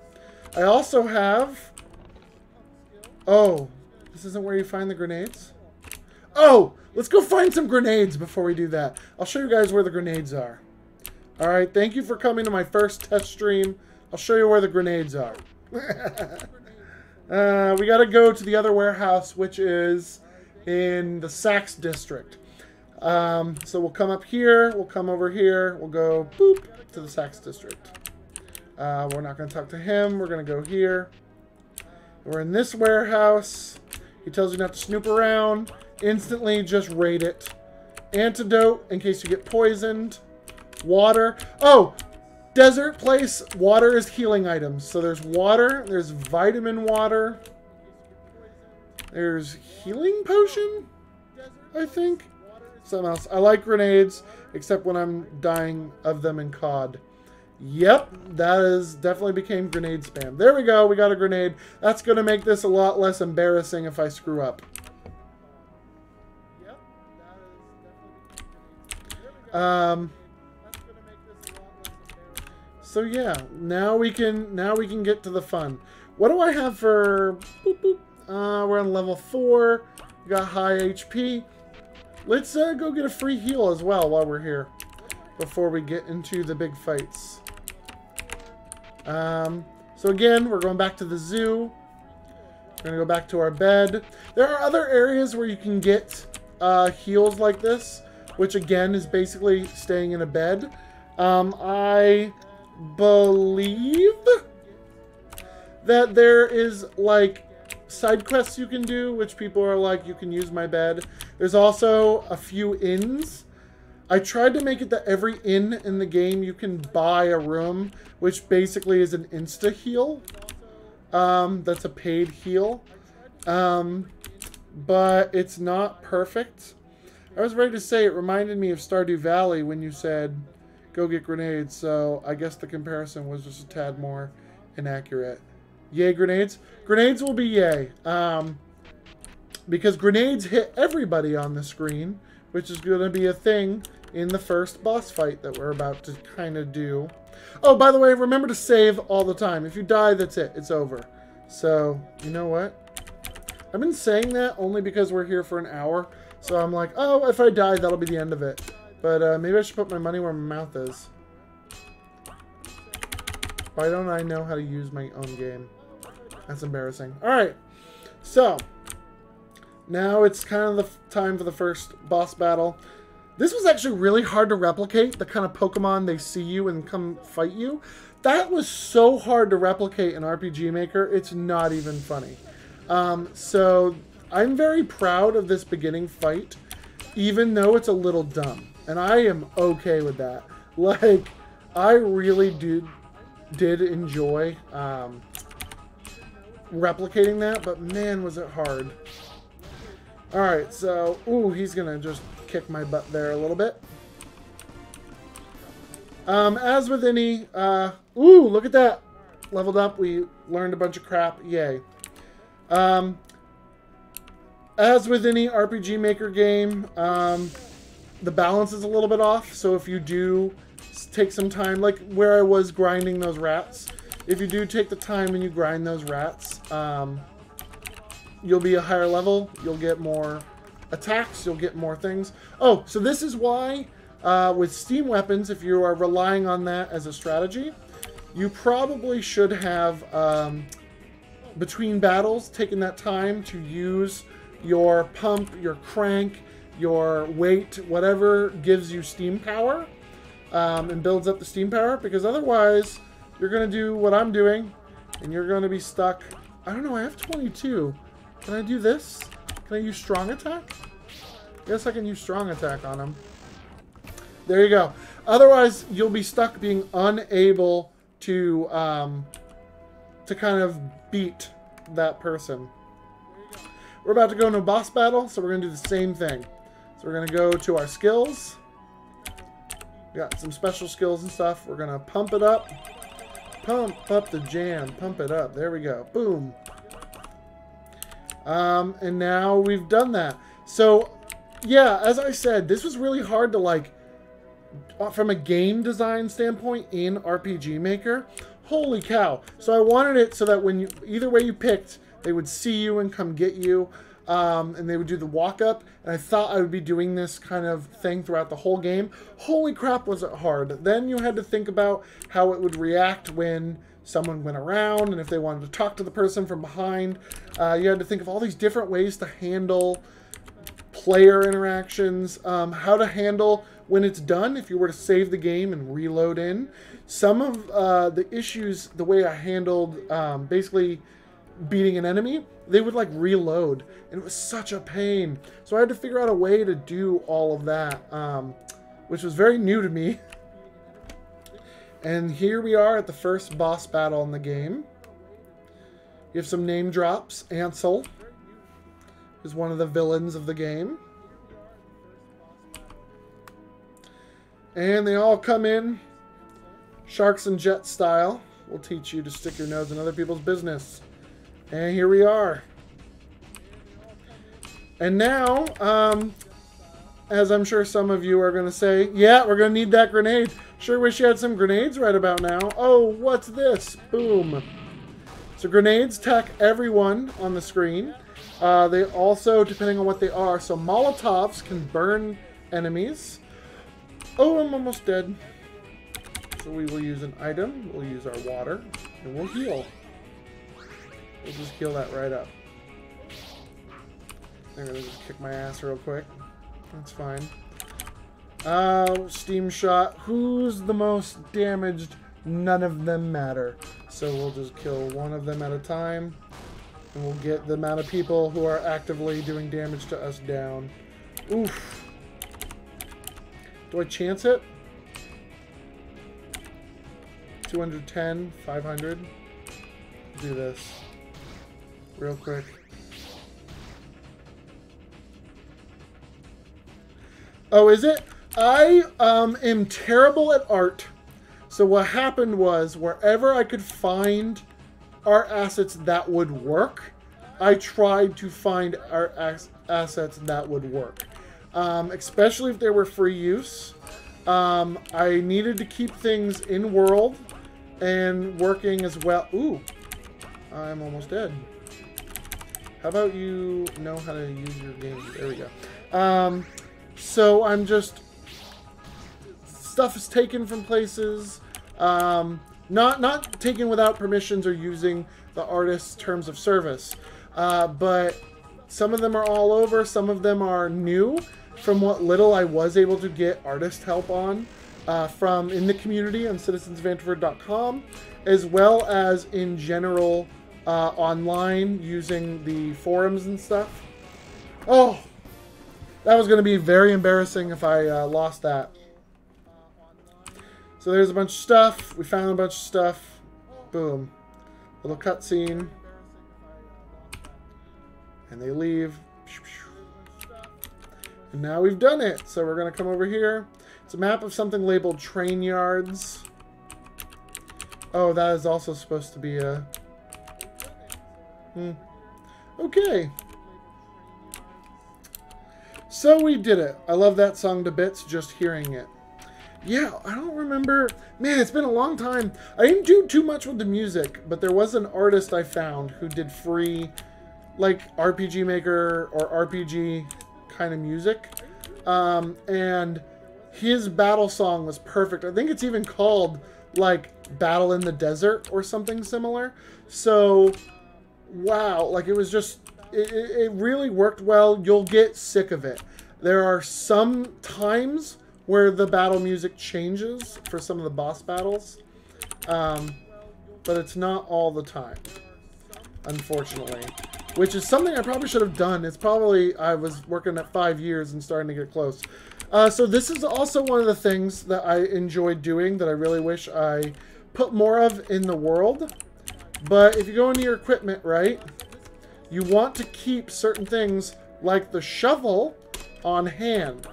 I also have... Oh, this isn't where you find the grenades? Oh! Let's go find some grenades before we do that. I'll show you guys where the grenades are. Alright, thank you for coming to my first test stream. I'll show you where the grenades are. We gotta go to the other warehouse, which is in the Sax district. So we'll come up here, we'll come over here, we'll go boop to the Sax district. We're not gonna talk to him, we're gonna go here. We're in this warehouse. He tells you not to snoop around. Instantly just raid it. Antidote in case you get poisoned. Water. Oh! Desert place. Water is healing items. So there's water. There's vitamin water. There's healing potion? I think. Something else. I like grenades. Except when I'm dying of them in COD. Yep. That is definitely became grenade spam. There we go. We got a grenade. That's going to make this a lot less embarrassing if I screw up. So yeah, now we can get to the fun. What do I have for boop, boop? We're on level 4. We got high HP. Let's go get a free heal as well while we're here before we get into the big fights. So again, we're going back to the zoo. We're gonna go back to our bed. There are other areas where you can get heals like this, which again is basically staying in a bed. I believe that there is like side quests you can do, which people are like, you can use my bed. There's also a few inns. I tried to make it that every inn in the game you can buy a room, which basically is an insta heal. That's a paid heal. But it's not perfect. I was ready to say it reminded me of Stardew Valley when you said, go get grenades, so I guess the comparison was just a tad more inaccurate. Yay, grenades? Grenades will be yay. Because grenades hit everybody on the screen, which is going to be a thing in the first boss fight that we're about to kind of do. Oh, by the way, remember to save all the time. If you die, that's it. It's over. So, you know what? I've been saying that only because we're here for an hour. So I'm like, oh, if I die, that'll be the end of it. But maybe I should put my money where my mouth is. Why don't I know how to use my own game? That's embarrassing. Alright. So, now it's kind of the time for the first boss battle. This was actually really hard to replicate. The kind of Pokemon, they see you and come fight you. That was so hard to replicate in RPG Maker, it's not even funny. So, I'm very proud of this beginning fight, even though it's a little dumb. And I am okay with that. Like, I really did enjoy replicating that, but man, was it hard. Alright, so, ooh, he's gonna just kick my butt there a little bit. As with any, ooh, look at that. Leveled up, we learned a bunch of crap, yay. As with any RPG Maker game, the balance is a little bit off. So if you do take some time, like where I was grinding those rats, if you do take the time and you grind those rats, you'll be a higher level. You'll get more attacks. You'll get more things. Oh, so this is why with steam weapons, if you are relying on that as a strategy, you probably should have, between battles, taken that time to use your pump, your crank, your weight, whatever gives you steam power, and builds up the steam power, because otherwise you're going to do what I'm doing, and you're going to be stuck. I don't know, I have 22. Can I do this? Can I use strong attack? I guess I can use strong attack on him. There you go. Otherwise, you'll be stuck being unable to kind of beat that person. We're about to go into a boss battle, so we're going to do the same thing. So we're going to go to our skills. We got some special skills and stuff. We're going to pump it up. Pump up the jam. Pump it up. There we go. Boom. And now we've done that. So, yeah, as I said, this was really hard to, like, from a game design standpoint in RPG Maker. Holy cow. So I wanted it so that when you, either way you picked, they would see you and come get you. And they would do the walk up. And I thought I would be doing this kind of thing throughout the whole game. Holy crap, was it hard. Then you had to think about how it would react when someone went around, and if they wanted to talk to the person from behind. You had to think of all these different ways to handle player interactions, how to handle when it's done, if you were to save the game and reload in. Some of the issues, the way I handled basically beating an enemy, they would like reload, and it was such a pain. So I had to figure out a way to do all of that, which was very new to me. And here we are at the first boss battle in the game. You have some name drops. Ansel is one of the villains of the game. And they all come in sharks and jet style. We'll teach you to stick your nose in other people's business. And here we are. And now, as I'm sure some of you are going to say, yeah, we're going to need that grenade. Sure wish you had some grenades right about now. Oh, what's this? Boom. So grenades attack everyone on the screen. They also, depending on what they are, so Molotovs can burn enemies. Oh, I'm almost dead. So we will use an item. We'll use our water. And we'll heal. We'll just heal that right up. I'm going to just kick my ass real quick. That's fine. Steam shot. Who's the most damaged? None of them matter. So we'll just kill one of them at a time. And we'll get the amount of people who are actively doing damage to us down. Oof. Do I chance it? 210, 500. Do this. Real quick. Oh, is it? I am terrible at art. So what happened was, wherever I could find art assets that would work, I tried to find art assets that would work. Especially if they were free use. I needed to keep things in world and working as well. Ooh, I'm almost dead. How about you know how to use your game? There we go. So I'm just... Stuff is taken from places. Not taken without permissions or using the artist's terms of service. But some of them are all over. Some of them are new. From what little I was able to get artist help on from in the community on citizensvanderford.com, as well as in general online using the forums and stuff. Oh, that was going to be very embarrassing if I lost that. So there's a bunch of stuff. We found a bunch of stuff. Boom. Little cutscene. And they leave. And now we've done it. So we're going to come over here. It's a map of something labeled train yards. Oh, that is also supposed to be a... Okay. So we did it. I love that song to bits just hearing it. Yeah, I don't remember. Man, it's been a long time. I didn't do too much with the music, but there was an artist I found who did free, like, RPG Maker or RPG kind of music. And his battle song was perfect. I think it's even called, like, Battle in the Desert or something similar. So, wow. Like, it was just, it really worked well. You'll get sick of it. There are some times where the battle music changes for some of the boss battles. But it's not all the time, unfortunately. Which is something I probably should have done. It's probably, I was working at 5 years and starting to get close. So this is also one of the things that I enjoyed doing that I really wish I put more of in the world. But if you go into your equipment, right, you want to keep certain things like the shovel on hand.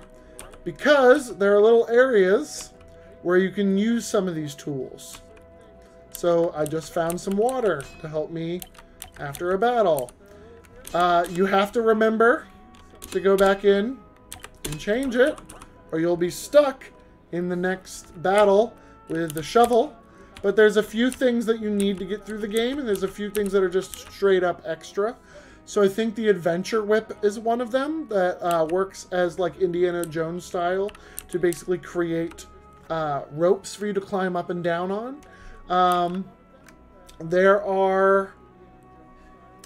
Because there are little areas where you can use some of these tools. So I just found some water to help me after a battle. You have to remember to go back in and change it, or you'll be stuck in the next battle with the shovel. But there's a few things that you need to get through the game, and there's a few things that are just straight up extra. So I think the Adventure Whip is one of them that works as like Indiana Jones style to basically create ropes for you to climb up and down on.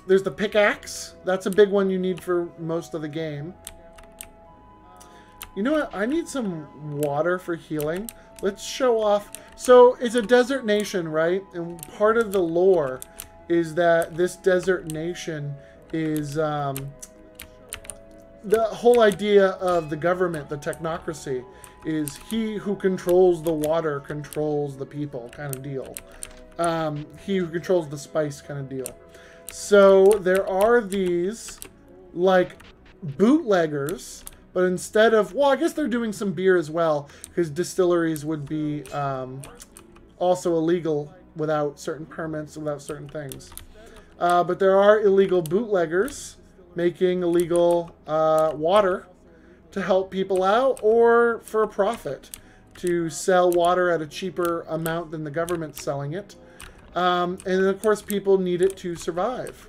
There's the pickaxe. That's a big one you need for most of the game. You know what? I need some water for healing. Let's show off. So it's a desert nation, right? And part of the lore is that this desert nation is the whole idea of the government, the technocracy, is he who controls the water controls the people kind of deal. He who controls the spice kind of deal. So there are these like bootleggers, but instead of, well, I guess they're doing some beer as well, because distilleries would be also illegal without certain permits, without certain things. But there are illegal bootleggers making illegal water to help people out or for a profit, to sell water at a cheaper amount than the government's selling it. And then, of course, people need it to survive.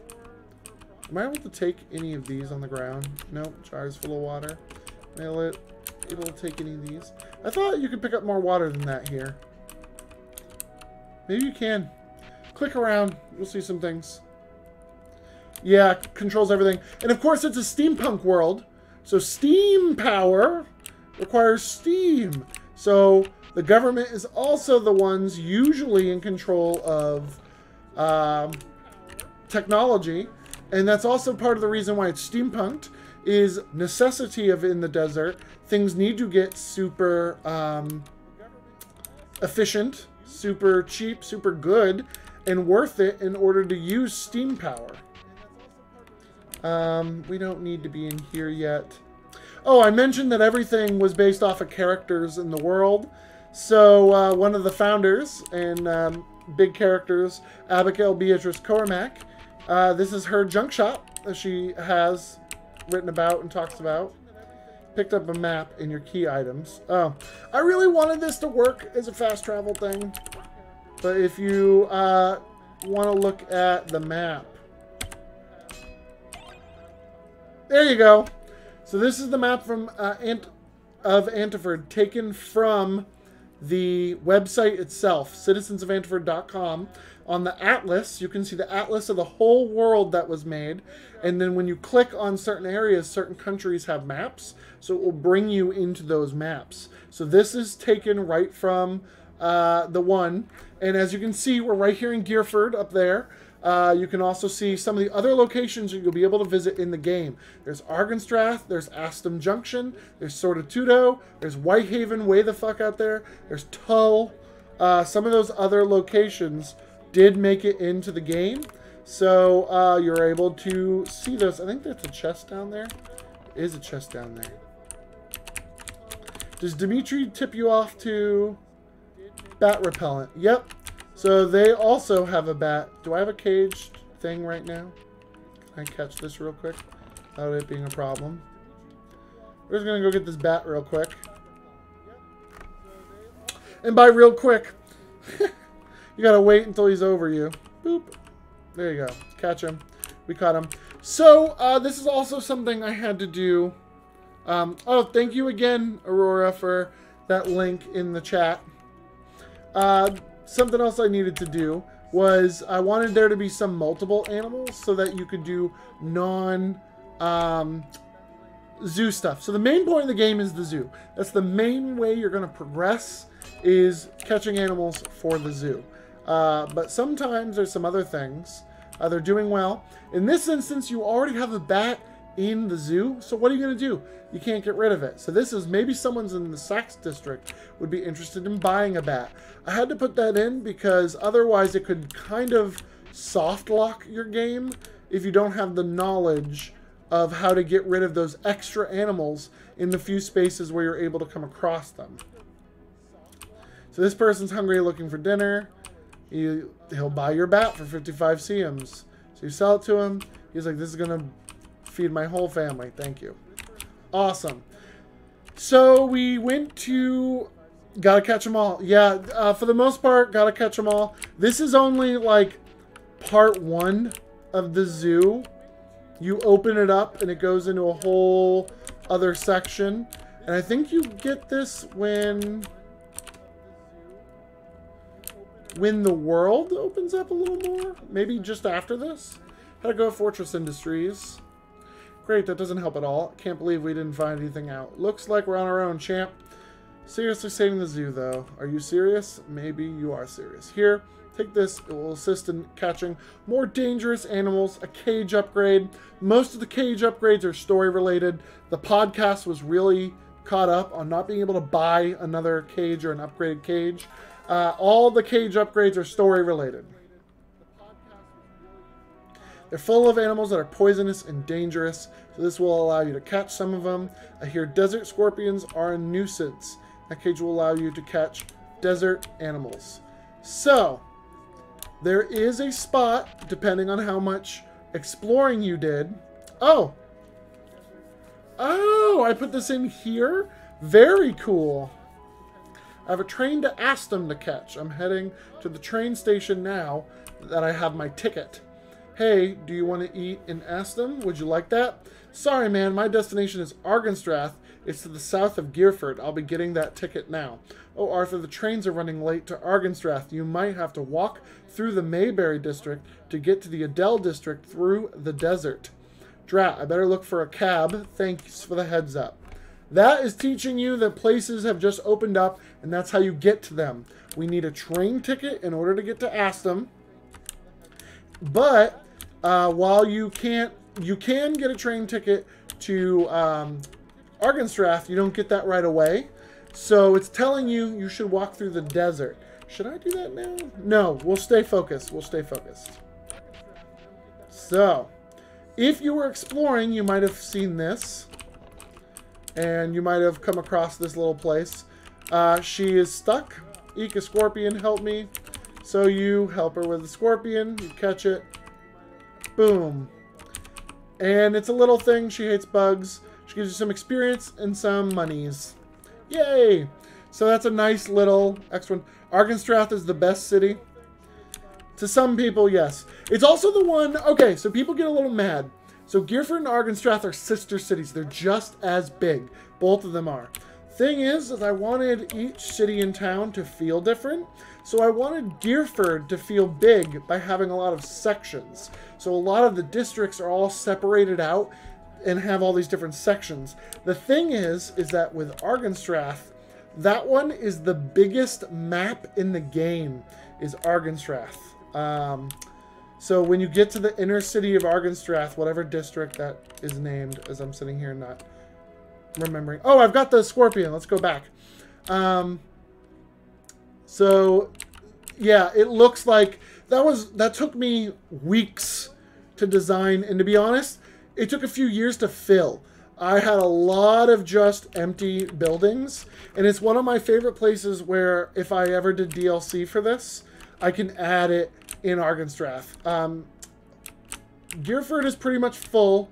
Am I able to take any of these on the ground? Nope, jars full of water. Am I able to take any of these? I thought you could pick up more water than that here. Maybe you can. Click around. You'll see some things. Yeah, controls everything. And of course, it's a steampunk world. So steam power requires steam. So the government is also the ones usually in control of technology. And that's also part of the reason why it's steampunked, is necessity of in the desert. Things need to get super efficient, super cheap, super good, and worth it in order to use steam power. We don't need to be in here yet. Oh, I mentioned that everything was based off of characters in the world. So one of the founders and big characters, Abigail Beatrice Cormac, this is her junk shop that she has written about and talks about. Picked up a map in your key items. Oh, I really wanted this to work as a fast travel thing. But if you want to look at the map, there you go. So this is the map from of Antiford, taken from the website itself, citizensofantiford.com. On the atlas, you can see the atlas of the whole world that was made. And then when you click on certain areas, certain countries have maps. So it will bring you into those maps. So this is taken right from the one. And as you can see, we're right here in Gearford up there. You can also see some of the other locations that you'll be able to visit in the game. There's Argenstrath, there's Aston Junction, there's Sortitudo, there's Whitehaven way the fuck out there, there's Tull. Some of those other locations did make it into the game. So you're able to see those. I think there's a chest down there. There is a chest down there. Does Dimitri tip you off to bat repellent? Yep. So they also have a bat. Do I have a caged thing right now? Can I catch this real quick without it being a problem? We're just going to go get this bat real quick. And by real quick, you got to wait until he's over you. Boop. There you go. Catch him. We caught him. So, this is also something I had to do. Oh, thank you again, Aurora, for that link in the chat. Something else I needed to do was I wanted there to be some multiple animals so that you could do zoo stuff. So the main point of the game is the zoo. That's the main way you're going to progress, is catching animals for the zoo. But sometimes there's some other things. They're doing well. In this instance, you already have a bat in the zoo. So what are you going to do? You can't get rid of it. So this is maybe someone's in the Sax district would be interested in buying a bat. I had to put that in because otherwise it could kind of soft lock your game if you don't have the knowledge of how to get rid of those extra animals in the few spaces where you're able to come across them. So this person's hungry, looking for dinner. He'll buy your bat for 55 CMs. So you sell it to him. He's like, this is going to feed my whole family. Thank you. Awesome. So we went to... Gotta catch them all. Yeah, for the most part, gotta catch them all. This is only like part 1 of the zoo. You open it up and it goes into a whole other section. And I think you get this when the world opens up a little more. Maybe just after this. How to go Fortress Industries. Great, that doesn't help at all. Can't believe we didn't find anything out. Looks like we're on our own, champ. Seriously saving the zoo, though. Are you serious? Maybe you are serious. Here, take this. It will assist in catching more dangerous animals. A cage upgrade. Most of the cage upgrades are story-related. The podcast was really caught up on not being able to buy another cage or an upgraded cage. All the cage upgrades are story-related. They're full of animals that are poisonous and dangerous, so this will allow you to catch some of them. I hear desert scorpions are a nuisance. That cage will allow you to catch desert animals. So, there is a spot, depending on how much exploring you did. Oh! Oh, I put this in here? Very cool. I have a train to Aston to catch. I'm heading to the train station now that I have my ticket. Hey, do you want to eat in Aston? Would you like that? Sorry, man. My destination is Argenstrath. It's to the south of Gearford. I'll be getting that ticket now. Oh, Arthur, the trains are running late to Argenstrath. You might have to walk through the Mayberry district to get to the Adele district through the desert. Drat, I better look for a cab. Thanks for the heads up. That is teaching you that places have just opened up, and that's how you get to them. We need a train ticket in order to get to Aston. But while you can get a train ticket to Argenstrath, you don't get that right away. So it's telling you you should walk through the desert. Should I do that now? No, we'll stay focused. We'll stay focused. So, if you were exploring, you might have seen this. And you might have come across this little place. She is stuck. Eek, a scorpion, help me. So you help her with the scorpion. You catch it. Boom. And it's a little thing. She hates bugs. She gives you some experience and some monies. Yay! So that's a nice little extra one. Argenstrath is the best city. To some people, yes. It's also the one... Okay, so people get a little mad. So Gearford and Argenstrath are sister cities. They're just as big. Both of them are. Thing is I wanted each city in town to feel different. So I wanted Gearford to feel big by having a lot of sections. So a lot of the districts are all separated out and have all these different sections. The thing is that with Argenstrath, that one is the biggest map in the game, is Argenstrath. So when you get to the inner city of Argenstrath, whatever district that is named, as I'm sitting here not remembering. Oh, I've got the scorpion. Let's go back. So, yeah, it looks like that took me weeks to design, and to be honest, it took a few years to fill. I had a lot of just empty buildings, and it's one of my favorite places where if I ever did DLC for this, I can add it in Argenstrath. Gearford is pretty much full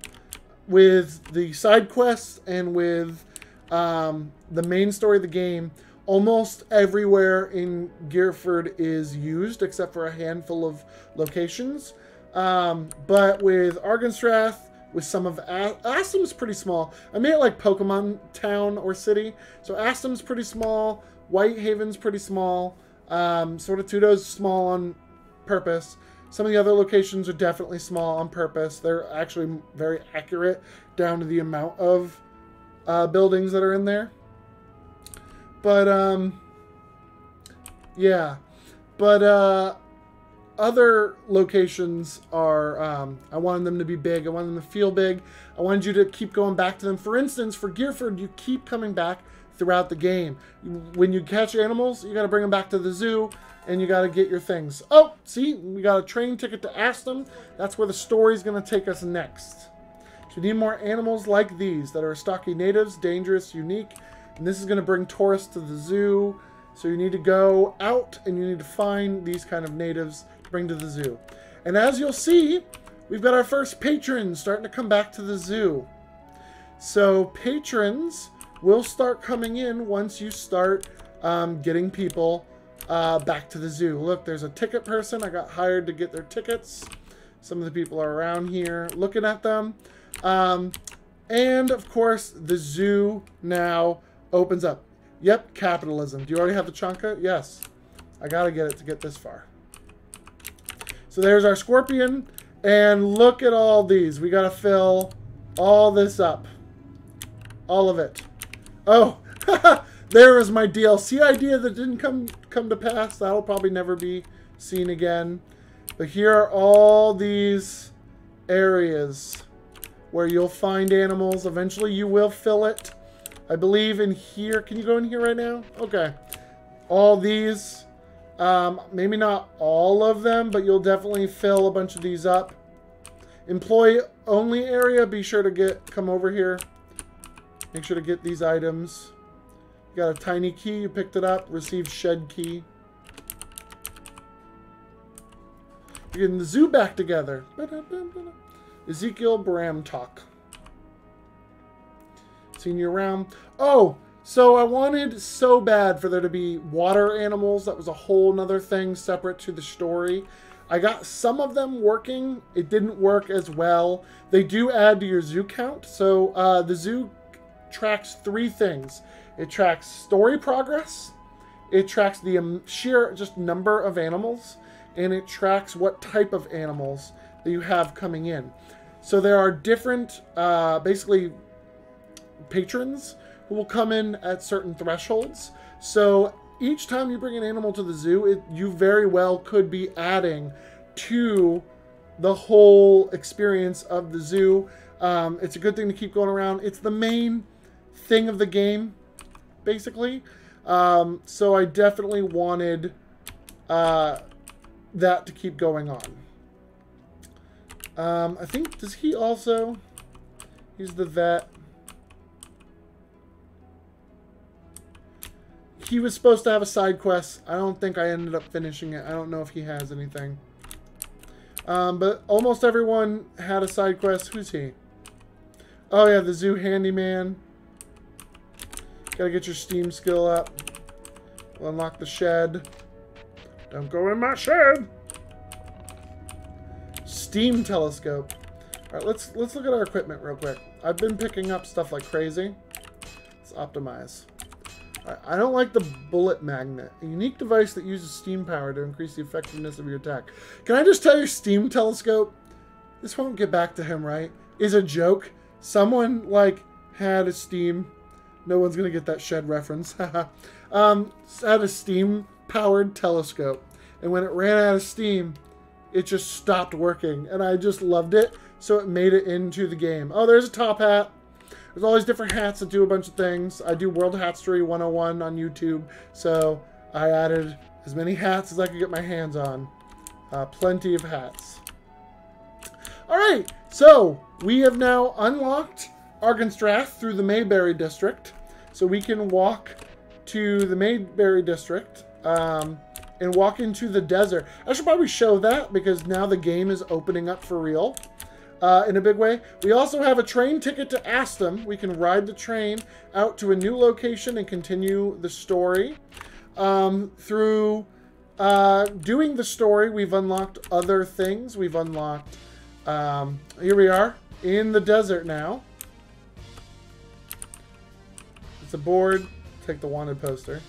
with the side quests and with the main story of the game, almost everywhere in Gearford is used, except for a handful of locations. But with Argynstrath, with some of Astom's pretty small. I made it like Pokemon town or city. So Astom's pretty small. Whitehaven's pretty small. Sortitudo's small on purpose. Some of the other locations are definitely small on purpose. They're actually very accurate down to the amount of buildings that are in there. But, yeah. But, other locations are, I wanted them to be big. I wanted them to feel big. I wanted you to keep going back to them. For instance, for Gearford, you keep coming back throughout the game. When you catch animals, you got to bring them back to the zoo, and you got to get your things. Oh, see, we got a train ticket to Aston. That's where the story's going to take us next. So you need more animals like these that are stocky natives, dangerous, unique. And this is going to bring tourists to the zoo. So you need to go out and you need to find these kind of natives to bring to the zoo. And as you'll see, we've got our first patrons starting to come back to the zoo. So patrons will start coming in once you start getting people back to the zoo. Look, there's a ticket person. I got hired to get their tickets. Some of the people are around here looking at them. And of course, the zoo now opens up. Yep, capitalism. Do you already have the Chanka? Yes. I gotta get it to get this far. So there's our scorpion. And look at all these. We gotta fill all this up. All of it. Oh, there was my DLC idea that didn't come to pass. That'll probably never be seen again. But here are all these areas where you'll find animals. Eventually you will fill it. I believe in here. Can you go in here right now? Okay. All these. Maybe not all of them, but you'll definitely fill a bunch of these up. Employee only area. Be sure to come over here. Make sure to get these items. You got a tiny key. You picked it up. Received shed key. You're getting the zoo back together. Ezekiel Bramtalk. Seen you around. Oh, so I wanted so bad for there to be water animals. That was a whole nother thing separate to the story. I got some of them working. It didn't work as well. They do add to your zoo count. So the zoo tracks 3 things. It tracks story progress. It tracks the sheer just number of animals. And it tracks what type of animals that you have coming in. So there are different, basically, patrons who will come in at certain thresholds. So each time you bring an animal to the zoo, you very well could be adding to the whole experience of the zoo. It's a good thing to keep going around. It's the main thing of the game, basically. So I definitely wanted that to keep going on. I think, does he also... He's the vet. He was supposed to have a side quest. I don't think I ended up finishing it. I don't know if he has anything. But almost everyone had a side quest. Who's he? Oh yeah, the zoo handyman. Gotta get your steam skill up. We'll unlock the shed. Don't go in my shed. Steam telescope. Alright, let's look at our equipment real quick. I've been picking up stuff like crazy. Let's optimize. I don't like the bullet magnet. A unique device that uses steam power to increase the effectiveness of your attack. Can I just tell you, steam telescope? This won't get back to him, right? Is a joke. Someone, like, had a steam... No one's going to get that shed reference. Had a steam-powered telescope. And when it ran out of steam, it just stopped working. And I just loved it, so it made it into the game. Oh, there's a top hat. There's all these different hats that do a bunch of things. I do World Hatchery 101 on YouTube, so I added as many hats as I could get my hands on. Plenty of hats. Alright, so we have now unlocked Argynstrath through the Mayberry District. So we can walk to the Mayberry District and walk into the desert. I should probably show that because now the game is opening up for real. in a big way. We also have a train ticket to Aston. We can ride the train out to a new location and continue the story. Through doing the story, we've unlocked other things. We've unlocked... here we are in the desert now. It's a board. Take the wanted poster.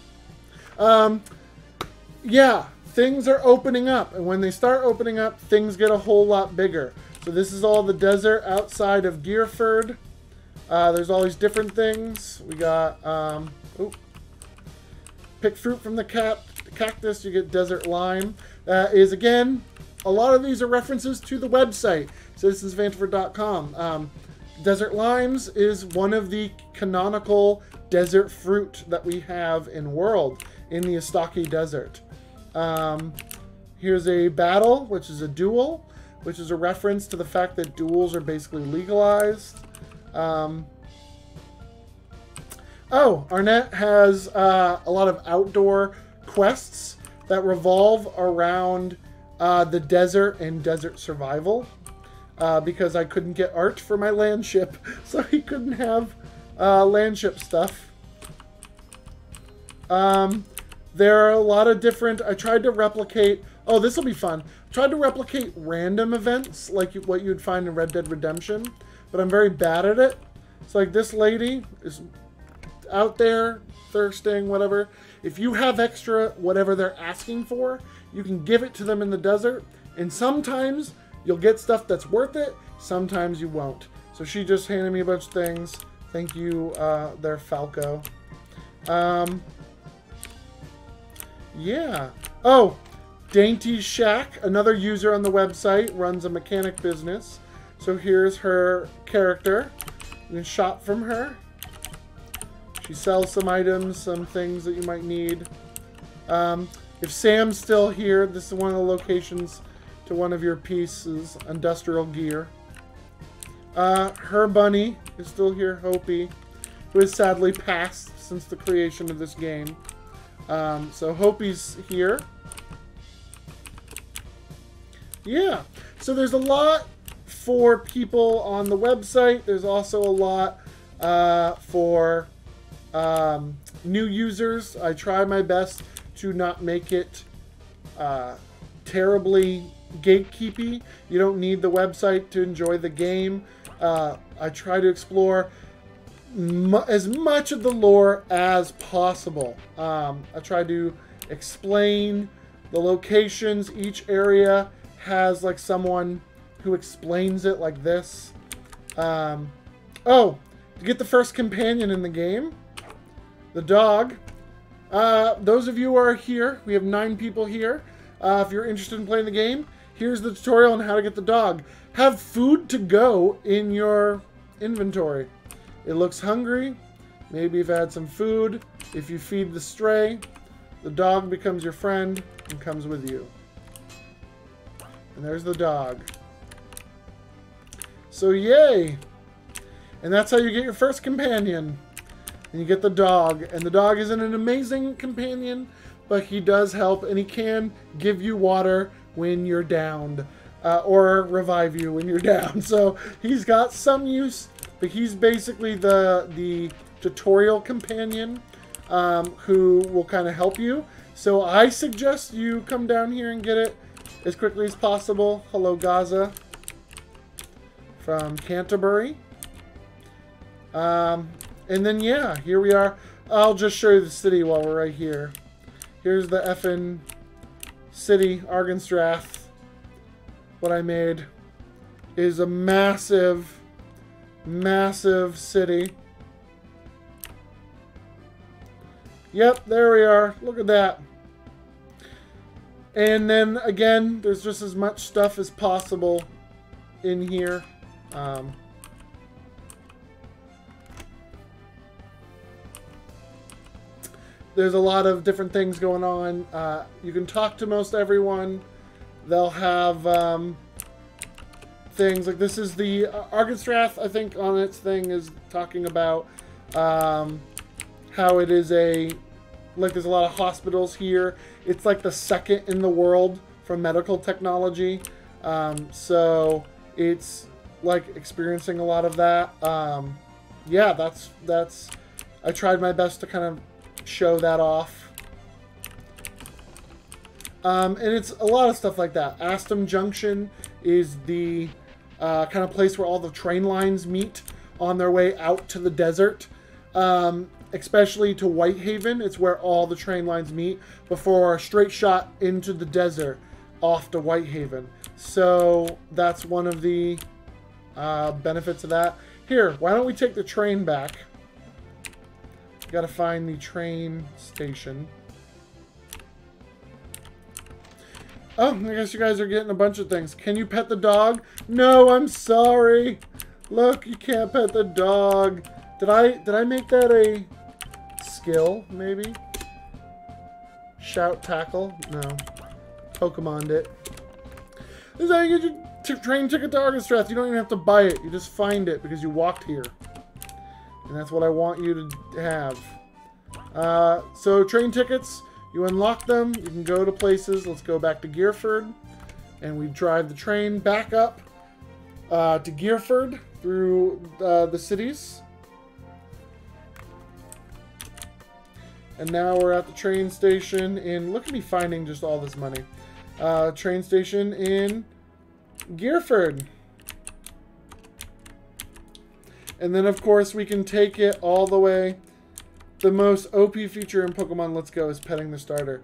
Yeah, things are opening up. And when they start opening up, things get a whole lot bigger. So this is all the desert outside of Gearford. There's all these different things. We got, pick fruit from the cactus, you get desert lime. Is, again, a lot of these are references to the website, citizensvanterford.com. Desert limes is one of the canonical desert fruit that we have in World, in the Astaki Desert. Here's a battle, which is a duel, which is a reference to the fact that duels are basically legalized. Arnett has a lot of outdoor quests that revolve around the desert and desert survival. Because I couldn't get art for my land ship, so he couldn't have land ship stuff. There are a lot of different... I tried to replicate... Oh, this will be fun. Tried to replicate random events, like what you'd find in Red Dead Redemption, but I'm very bad at it. It's like this lady is out there, thirsting, whatever. If you have extra whatever they're asking for, you can give it to them in the desert, and sometimes you'll get stuff that's worth it, sometimes you won't. So she just handed me a bunch of things. Thank you, there, Falco. Yeah. Oh, Dainty Shack, another user on the website, runs a mechanic business. So here's her character. You can shop from her. She sells some items, some things that you might need. If Sam's still here, this is one of the locations to one of your pieces, industrial gear. Her bunny is still here, Hopi, who has sadly passed since the creation of this game. So Hopi's here. Yeah, so there's a lot for people on the website. There's also a lot for new users. I try my best to not make it terribly gatekeepy. You don't need the website to enjoy the game. I try to explore as much of the lore as possible. I try to explain the locations. Each area has like someone who explains it, like this. Oh, to get the first companion in the game, the dog. Those of you who are here, we have 9 people here. If you're interested in playing the game, here's the tutorial on how to get the dog. Have food to go in your inventory. It looks hungry. Maybe you've had some food. If you feed the stray, the dog becomes your friend and comes with you. And there's the dog. So yay! And that's how you get your first companion. And you get the dog. And the dog isn't an amazing companion, but he does help, and he can give you water when you're downed, or revive you when you're down. So he's got some use, but he's basically the tutorial companion who will kind of help you. So I suggest you come down here and get it as quickly as possible. Hello, Gaza from Canterbury. And then, yeah, here we are. I'll just show you the city while we're right here. Here's the effing city, Argenstrath. What I made is a massive, massive city. Yep, there we are. Look at that. And then, again, there's just as much stuff as possible in here. There's a lot of different things going on. You can talk to most everyone. They'll have things like this is the Argenstrath, I think, on its thing is talking about how it is like there's a lot of hospitals here. It's like the second in the world for medical technology. So it's like experiencing a lot of that. Yeah, that's. I tried my best to kind of show that off. And it's a lot of stuff like that. Aston Junction is the kind of place where all the train lines meet on their way out to the desert. Especially to Whitehaven. It's where all the train lines meet before a straight shot into the desert off to Whitehaven. So that's one of the benefits of that. Here, why don't we take the train back? Got to find the train station. Oh, I guess you guys are getting a bunch of things. Can you pet the dog? No, I'm sorry. Look, you can't pet the dog. Did I make that a skill, maybe? Shout tackle? No. Pokemon'd it. This is how you get your train ticket to Argoststrath. You don't even have to buy it. You just find it because you walked here. And that's what I want you to have. So train tickets, you unlock them. You can go to places. Let's go back to Gearford. And we drive the train back up to Gearford through the cities. And now we're at the train station in... Look at me finding just all this money. Train station in Gearford. And then, of course, we can take it all the way. The most OP feature in Pokemon Let's Go is petting the starter.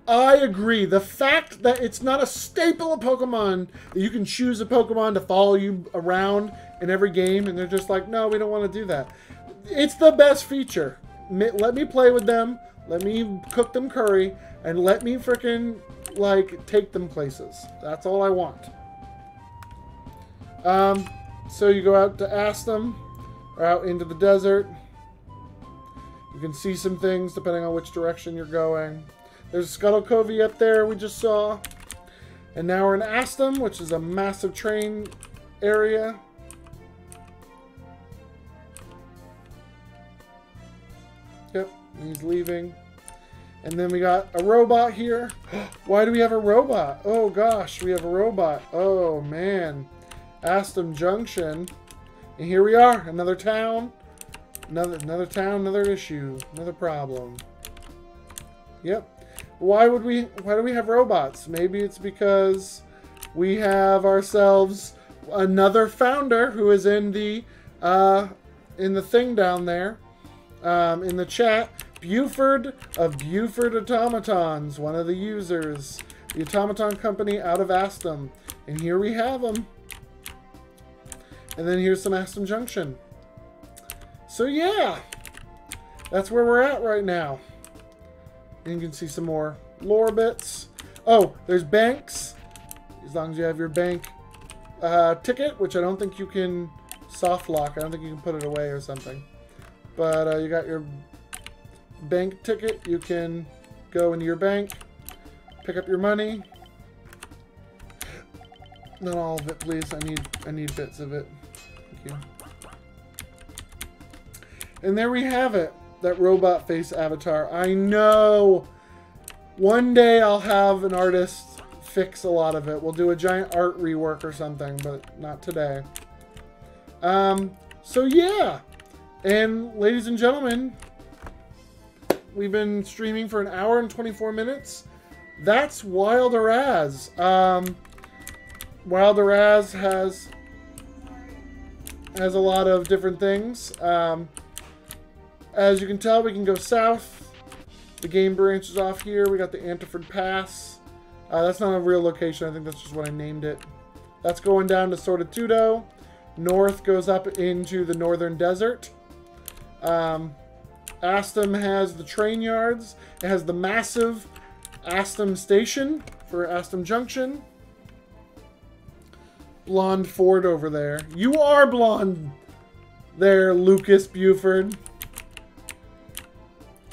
I agree. The fact that it's not a staple of Pokemon, that you can choose a Pokemon to follow you around in every game, and they're just like, no, we don't want to do that. It's the best feature. Let me play with them, let me cook them curry, and let me freaking, like, take them places. That's all I want. So you go out to Aston, or out into the desert. You can see some things depending on which direction you're going. There's Scuttle Covey up there we just saw. And now we're in Aston, which is a massive train area. Yep, he's leaving. And then we got a robot here. Why do we have a robot? Oh gosh, we have a robot. Oh man. Aston Junction. And here we are, another town. Another town, another issue, another problem. Yep. Why do we have robots? Maybe it's because we have ourselves another founder who is in the thing down there. In the chat, Buford of Buford Automatons, one of the users, the automaton company out of Aston. And here we have them. And then here's some Aston Junction. So yeah, that's where we're at right now. And you can see some more lore bits. Oh, there's banks. As long as you have your bank ticket, which I don't think you can soft lock. I don't think you can put it away or something. But you got your bank ticket. You can go into your bank, pick up your money. Not all of it, please. I need bits of it. Thank you. And there we have it. That robot face avatar. I know. One day I'll have an artist fix a lot of it. We'll do a giant art rework or something, but not today. So yeah. And ladies and gentlemen, we've been streaming for an hour and 24 minutes. That's Wild Araz. Wild Araz has a lot of different things. As you can tell, we can go south. The game branches off here. We got the Antiford Pass. That's not a real location. I think that's just what I named it. That's going down to Sortitudo. North goes up into the northern desert. Aston has the train yards. It has the massive Aston station for Aston Junction. Blonde Ford over there. You are blonde there, Lucas Buford.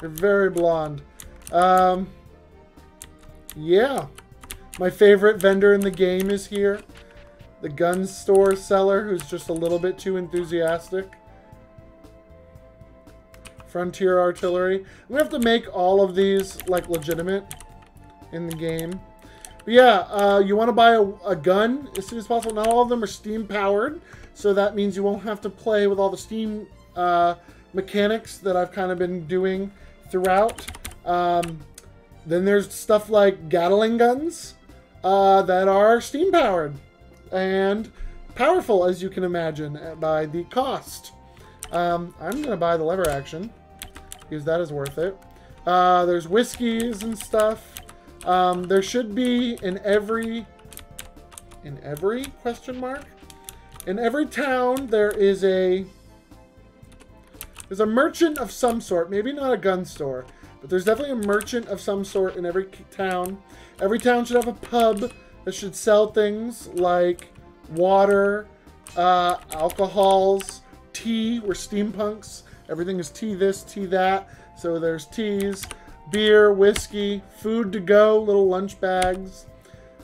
You're very blonde. Yeah. My favorite vendor in the game is here. The gun store seller who's just a little bit too enthusiastic. Frontier Artillery. I'm going to have to make all of these, like, legitimate in the game. But yeah, you want to buy a gun as soon as possible. Not all of them are steam powered, so that means you won't have to play with all the steam mechanics that I've kind of been doing throughout. Then there's stuff like Gatling guns that are steam powered and powerful, as you can imagine, by the cost. I'm going to buy the lever action because that is worth it. There's whiskeys and stuff. There should be in every question mark? In every town there's a merchant of some sort. Maybe not a gun store, but there's definitely a merchant of some sort in every town. Every town should have a pub that should sell things like water, alcohols, tea. We're steampunks. Everything is tea this, tea that. So there's teas, beer, whiskey, food to go, little lunch bags.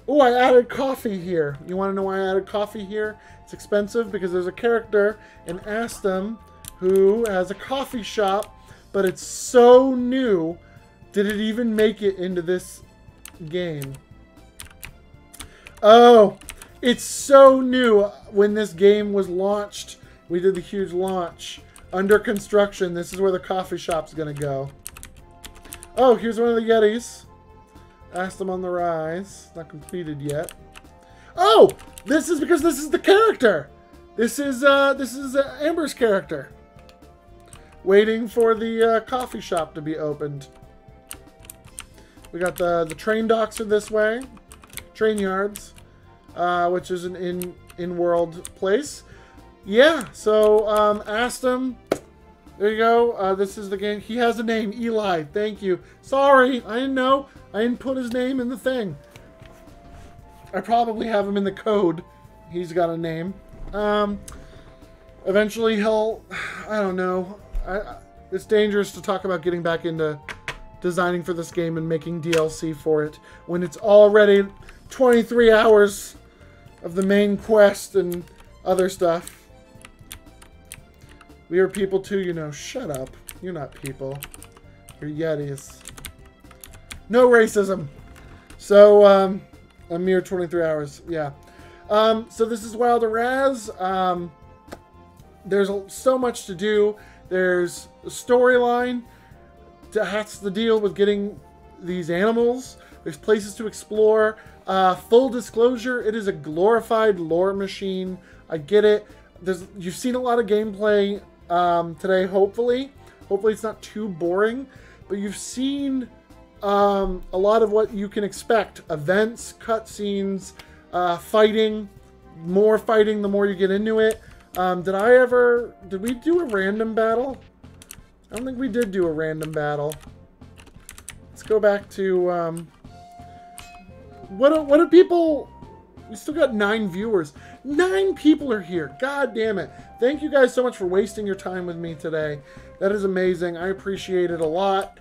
Oh, I added coffee here. You want to know why I added coffee here? It's expensive because there's a character in Aston who has a coffee shop, but it's so new. Did it even make it into this game? Oh, it's so new. When this game was launched, we did the huge launch. Under construction, this is where the coffee shop's gonna go. Oh, here's one of the Yetis. Aston on the Rise. Not completed yet. Oh, this is because this is the character. This is Amber's character. Waiting for the coffee shop to be opened. We got the train docks are this way. Train yards, which is an in-world place. Yeah, so Aston, there you go. This is the game. He has a name, Eli. Thank you. Sorry, I didn't know. I didn't put his name in the thing. I probably have him in the code. He's got a name. Eventually he'll, I don't know. It's dangerous to talk about getting back into designing for this game and making DLC for it when it's already 23 hours of the main quest and other stuff. We are people too, you know. Shut up. You're not people. You're Yetis. No racism. So, a mere 23 hours. Yeah. So this is Wild Araz. There's so much to do. There's a storyline that has to deal with getting these animals. There's places to explore. Full disclosure, it is a glorified lore machine. I get it. You've seen a lot of gameplay today, hopefully. Hopefully it's not too boring. But you've seen a lot of what you can expect. Events, cutscenes, fighting. More fighting the more you get into it. Did we do a random battle? I don't think we did do a random battle. Let's go back to, what do people... We still got 9 viewers. 9 people are here. God damn it. Thank you guys so much for wasting your time with me today. That is amazing. I appreciate it a lot.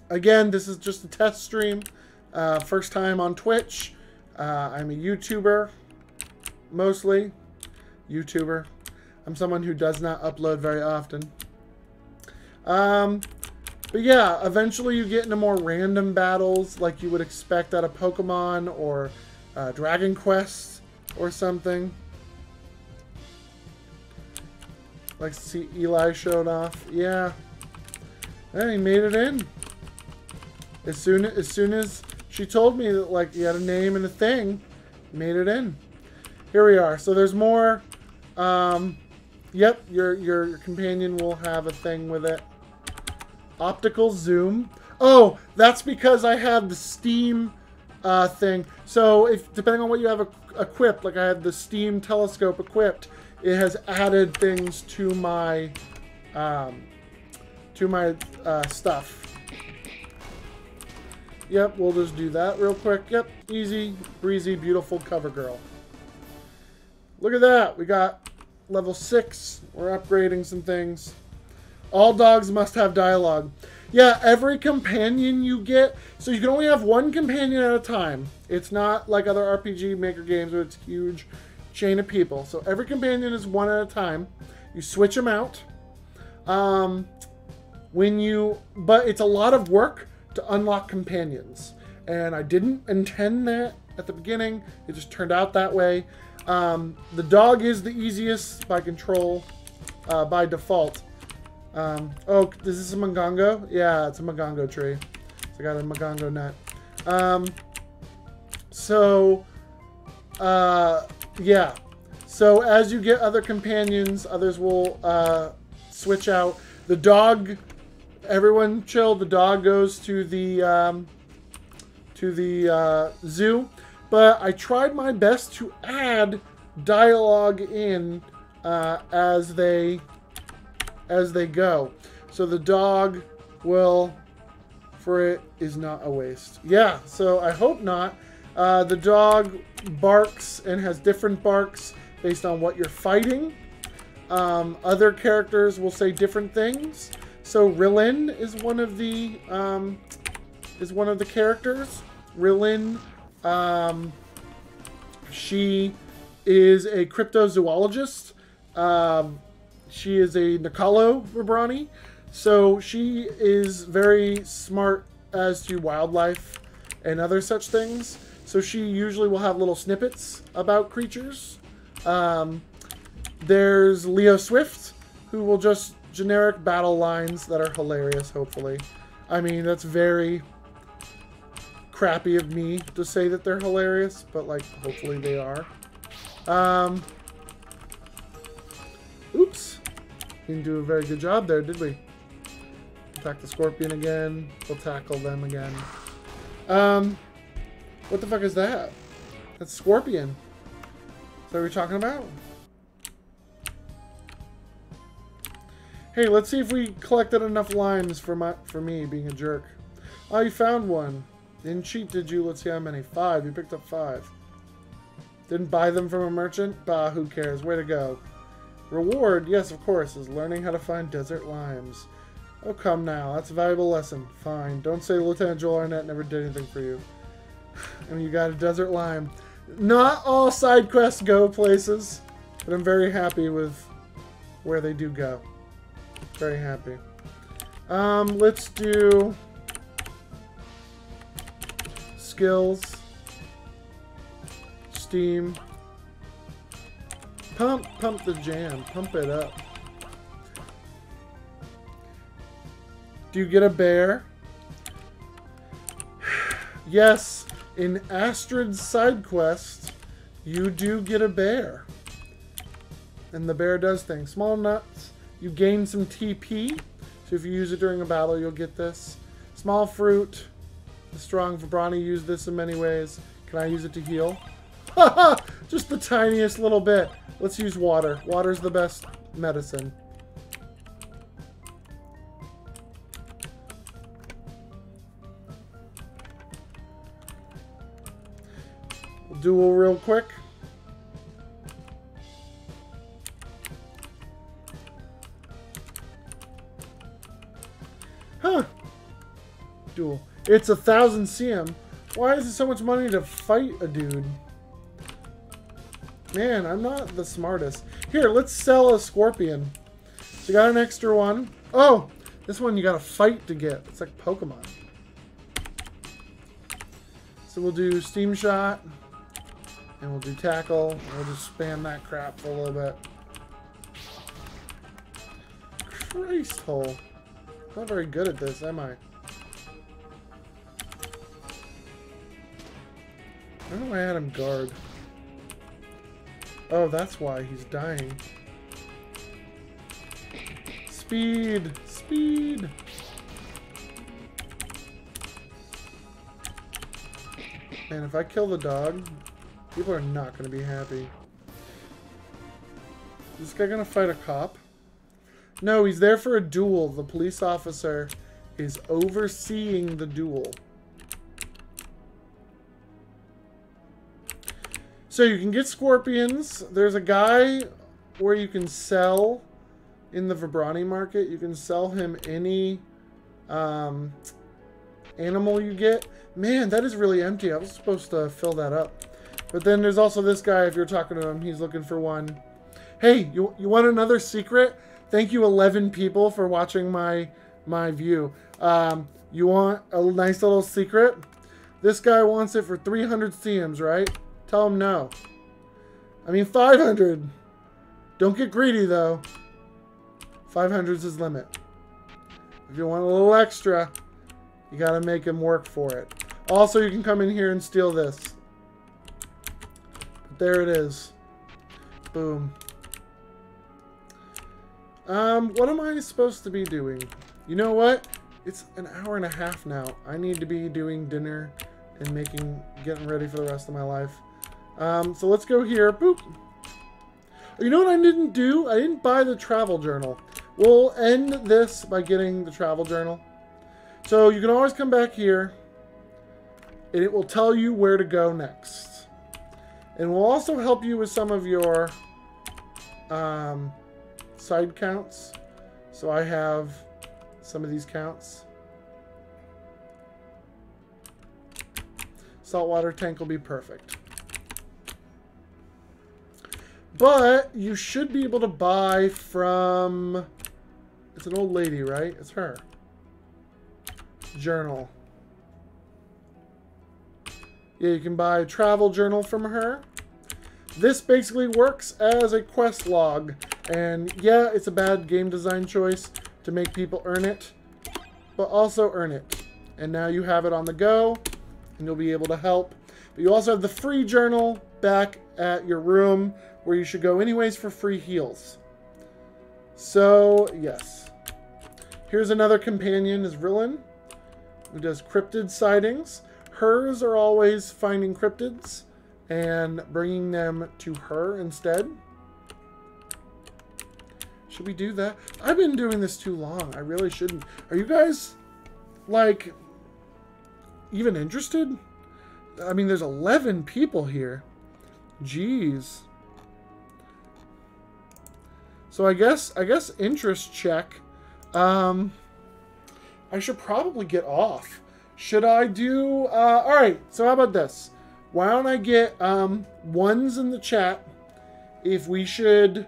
Again, this is just a test stream. First time on Twitch. I'm a YouTuber. Mostly. YouTuber. I'm someone who does not upload very often. But yeah, eventually you get into more random battles like you would expect out of Pokemon or Dragon Quest or something. Like to see Eli showed off. Yeah. And he made it in. As soon as she told me that like he had a name and a thing, he made it in. Here we are. So there's more. Yep, your companion will have a thing with it. Optical zoom. Oh, that's because I have the Steam thing. So if depending on what you have equipped, like I have the Steam telescope equipped, it has added things to my stuff. Yep, we'll just do that real quick. Yep, easy, breezy, beautiful cover girl. Look at that. We got level 6. We're upgrading some things. All dogs must have dialogue. Yeah, every companion you get... So you can only have one companion at a time. It's not like other RPG Maker games where it's a huge chain of people. So every companion is one at a time. You switch them out. But it's a lot of work to unlock companions. and I didn't intend that at the beginning. It just turned out that way. The dog is the easiest by control, by default. Oh, is this a Magongo? Yeah, it's a Magongo tree. So I got a Magongo nut. Yeah. So as you get other companions, others will switch out. The dog, everyone chill. The dog goes to the zoo. But I tried my best to add dialogue in as they go. So the dog will, for it is not a waste. Yeah, so I hope not. The dog barks and has different barks based on what you're fighting. Other characters will say different things. So Rillin is one of the characters. Rillin, she is a cryptozoologist. She is a Nicolo Vibrani, so she is very smart as to wildlife and other such things. So she usually will have little snippets about creatures. There's Leo Swift, who will just generic battle lines that are hilarious, hopefully. I mean, that's very crappy of me to say that they're hilarious, but, like, hopefully they are. Oops. Didn't do a very good job there, did we? Attack the scorpion again. We'll tackle them again. What the fuck is that? That's scorpion. Is that what we're talking about? Hey, let's see if we collected enough limes for me being a jerk. Oh, you found one. Didn't cheat, did you? Let's see how many. 5. You picked up 5. Didn't buy them from a merchant? Bah, who cares? Way to go. Reward, yes, of course, is learning how to find desert limes. Oh, come now. That's a valuable lesson. Fine. Don't say Lieutenant Joel Arnett never did anything for you. And you got a desert lime. Not all side quests go places, but I'm very happy with where they do go. Very happy. Let's do skills, steam, pump the jam, pump it up. Do you get a bear? Yes, in Astrid's side quest, you do get a bear. And the bear does things. Small nuts, you gain some TP. So if you use it during a battle, you'll get this. Small fruit, the strong Vibrani use this in many ways. Can I use it to heal? Haha! Just the tiniest little bit. Let's use water. Water's the best medicine. We'll duel real quick. Huh. Duel. It's 1,000 CM. Why is it so much money to fight a dude? Man, I'm not the smartest. Here, let's sell a scorpion. So you got an extra one. Oh, this one you gotta fight to get. It's like Pokemon. So we'll do Steam Shot. And we'll do Tackle. And we'll just spam that crap for a little bit. Christ hole. Not very good at this, am I? I don't know why I had him guard. Oh, that's why he's dying. Speed! Speed! Man, if I kill the dog, people are not going to be happy. Is this guy going to fight a cop? No, he's there for a duel. The police officer is overseeing the duel. So you can get scorpions. There's a guy where you can sell in the Vibrani market. You can sell him any animal you get. Man, that is really empty. I was supposed to fill that up. But then there's also this guy, if you're talking to him, he's looking for one. Hey, you want another secret? Thank you 11 people for watching my view. You want a nice little secret? This guy wants it for 300 CMs, right? Tell him no. I mean 500. Don't get greedy though. 500 is his limit. If you want a little extra, you gotta make him work for it. Also, you can come in here and steal this. But there it is. Boom. What am I supposed to be doing? You know what? It's an hour and a half now. I need to be doing dinner and getting ready for the rest of my life. So let's go here. Boop. You know what I didn't do? I didn't buy the travel journal. We'll end this by getting the travel journal. So you can always come back here and it will tell you where to go next. And we'll also help you with some of your side counts. So I have some of these counts. Saltwater tank will be perfect. But you should be able to buy from... It's an old lady, right? It's her. Journal. Yeah, you can buy a travel journal from her. This basically works as a quest log. And yeah, it's a bad game design choice to make people earn it. But also earn it. And now you have it on the go. And you'll be able to help. But you also have the free journal back at your room, where you should go anyways for free heals. So, yes. Here's another companion, is Rillen, who does cryptid sightings. Hers are always finding cryptids and bringing them to her instead. Should we do that? I've been doing this too long. I really shouldn't. Are you guys, like, even interested? I mean, there's 11 people here. Jeez. So I guess interest check. I should probably get off. Should I do... Alright, so how about this? Why don't I get ones in the chat if we should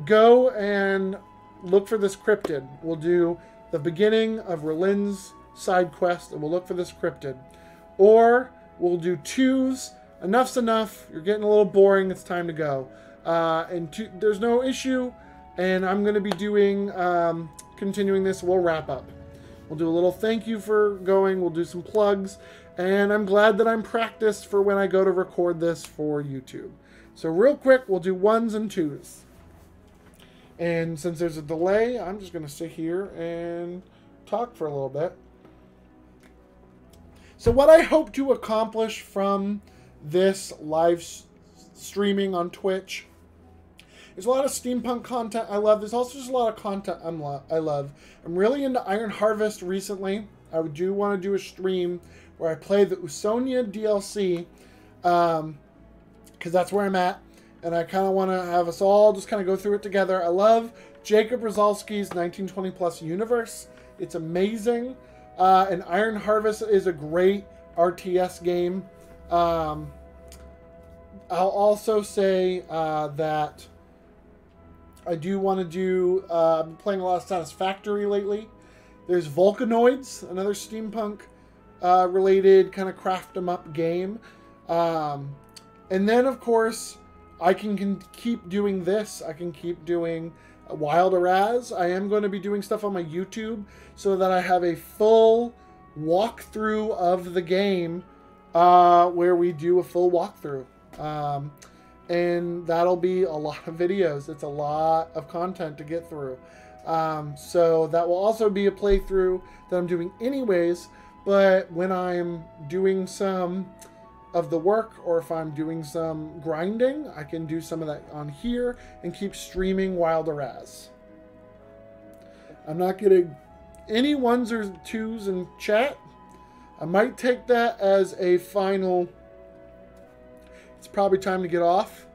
go and look for this cryptid. We'll do the beginning of Relin's side quest and we'll look for this cryptid. Or we'll do twos. Enough's enough. You're getting a little boring. It's time to go. There's no issue. And I'm going to be doing, continuing this. We'll wrap up. We'll do a little thank you for going. We'll do some plugs. And I'm glad that I'm practiced for when I go to record this for YouTube. So real quick, we'll do ones and twos. And since there's a delay, I'm just going to sit here and talk for a little bit. So what I hope to accomplish from this live streaming on Twitch, there's a lot of steampunk content I love. There's also just a lot of content I love. I'm really into Iron Harvest recently. I do want to do a stream where I play the Usonia DLC, because that's where I'm at. And I kind of want to have us all just kind of go through it together. I love Jacob Rosalski's 1920 Plus universe. It's amazing. And Iron Harvest is a great RTS game. I'll also say that I do want to do... I've been playing a lot of Satisfactory lately. There's Volcanoids, another steampunk related kind of craft 'em up game. And then, of course, I can keep doing this. I can keep doing Wild Araz. I am going to be doing stuff on my YouTube so that I have a full walkthrough of the game where we do a full walkthrough. And that'll be a lot of videos. It's a lot of content to get through. So that will also be a playthrough that I'm doing anyways. But when I'm doing some of the work, or if I'm doing some grinding, I can do some of that on here and keep streaming Wild Araz. I'm not getting any ones or twos in chat. I might take that as a final. It's probably time to get off.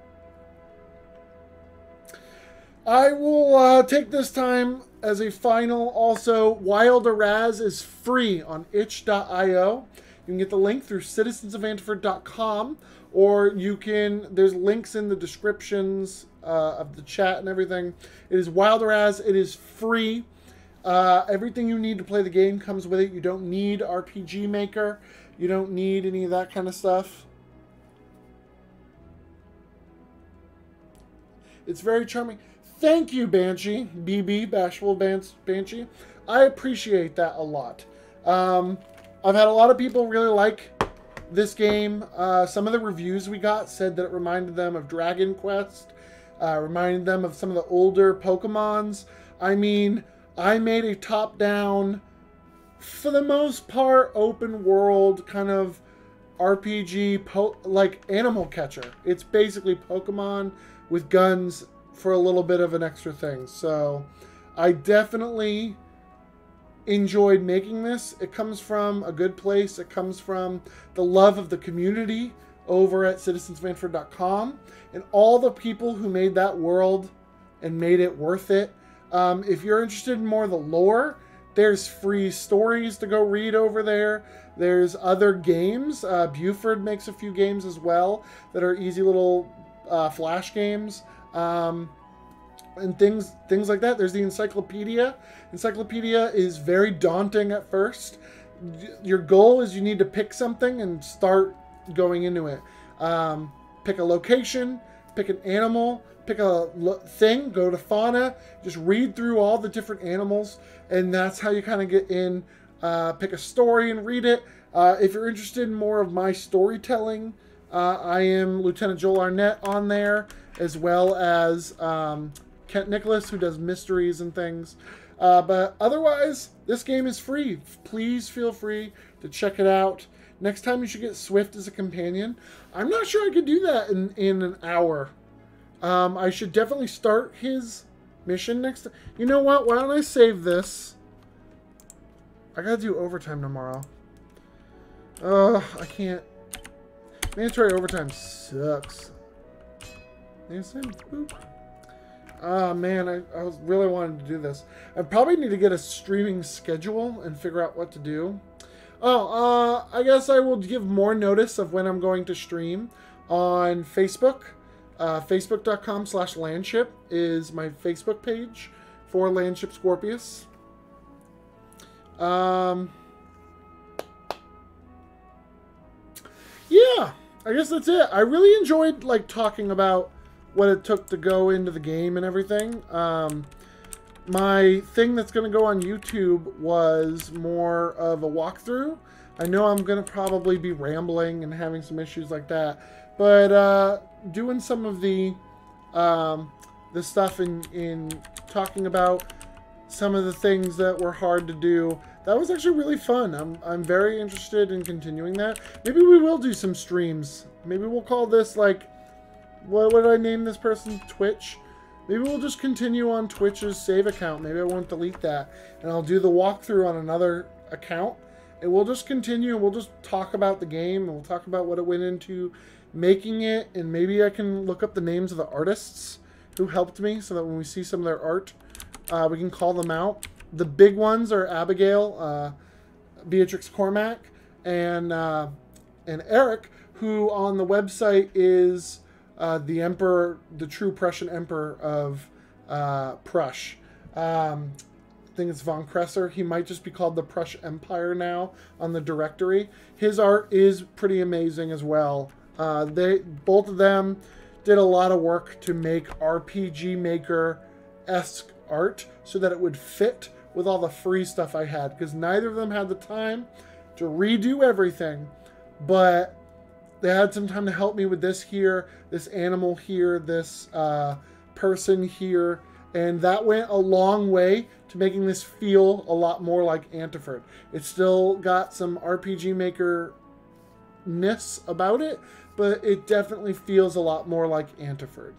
I will take this time as a final. Also, Wild Araz is free on itch.io. You can get the link through citizensofantford.com, or you can, there's links in the descriptions of the chat and everything. It is Wild Araz. It is free. Everything you need to play the game comes with it. You don't need RPG Maker. You don't need any of that kind of stuff. It's very charming. Thank you, Banshee. BB, Bashful Banshee. I appreciate that a lot. I've had a lot of people really like this game. Some of the reviews we got said that it reminded them of Dragon Quest. Reminded them of some of the older Pokemons. I mean, I made a top-down, for the most part, open world kind of RPG, like Animal Catcher. It's basically Pokemon with guns for a little bit of an extra thing. So I definitely enjoyed making this. It comes from a good place. It comes from the love of the community over at citizensvanford.com and all the people who made that world and made it worth it. If you're interested in more of the lore, there's free stories to go read over there. There's other games. Buford makes a few games as well that are easy little flash games. And things like that. There's the encyclopedia. Encyclopedia is very daunting at first. Your goal is you need to pick something and start going into it. Pick a location, pick an animal, pick a thing, go to fauna, just read through all the different animals, and that's how you kind of get in. Pick a story and read it. If you're interested in more of my storytelling, I am Lieutenant Joel Arnett on there, as well as Kent Nicholas, who does mysteries and things. But otherwise, this game is free. Please feel free to check it out. Next time you should get Swift as a companion. I'm not sure I could do that in an hour. I should definitely start his mission next time. You know what? Why don't I save this? I gotta do overtime tomorrow. I can't. Mandatory overtime sucks. Oh man, I was really wanting to do this. I probably need to get a streaming schedule and figure out what to do. Oh, I guess I will give more notice of when I'm going to stream on Facebook. Facebook.com/Landship is my Facebook page for Landship Scorpius. Yeah, I guess that's it. I really enjoyed like talking about what it took to go into the game and everything. My thing that's going to go on YouTube was more of a walkthrough. I know I'm going to probably be rambling and having some issues like that, but doing some of the stuff in talking about some of the things that were hard to do, that was actually really fun. I'm very interested in continuing that. Maybe we will do some streams. Maybe we'll call this like, what did I name this person? Twitch? Maybe we'll just continue on Twitch's save account. Maybe I won't delete that. And I'll do the walkthrough on another account. And we'll just continue. We'll just talk about the game. And we'll talk about what it went into making it. And maybe I can look up the names of the artists who helped me so that when we see some of their art, we can call them out. The big ones are Abigail, Beatrix Cormack, and Eric, who on the website is the emperor, the true Prussian emperor of Prush. I think it's von Kresser. He might just be called the Prush Empire now on the directory. His art is pretty amazing as well. Both of them did a lot of work to make RPG Maker-esque art so that it would fit with all the free stuff I had, because neither of them had the time to redo everything, but they had some time to help me with this here, this animal here, this person here, and that went a long way to making this feel a lot more like Antiford. It's still got some RPG Maker-ness about it, but it definitely feels a lot more like Antiford.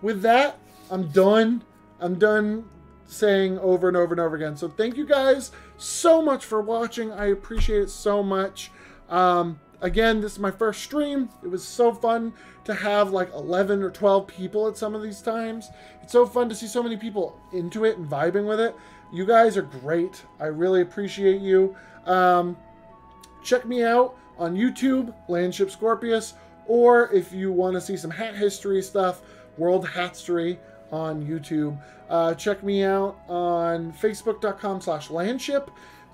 With that, I'm done. I'm done saying over and over and over again. So thank you guys so much for watching. I appreciate it so much. Again, this is my first stream. It was so fun to have like 11 or 12 people at some of these times. It's so fun to see so many people into it and vibing with it. You guys are great. I really appreciate you. Check me out on YouTube, Landship Scorpius, or if you want to see some hat history stuff, World Hatstory on YouTube. Check me out on facebook.com/landship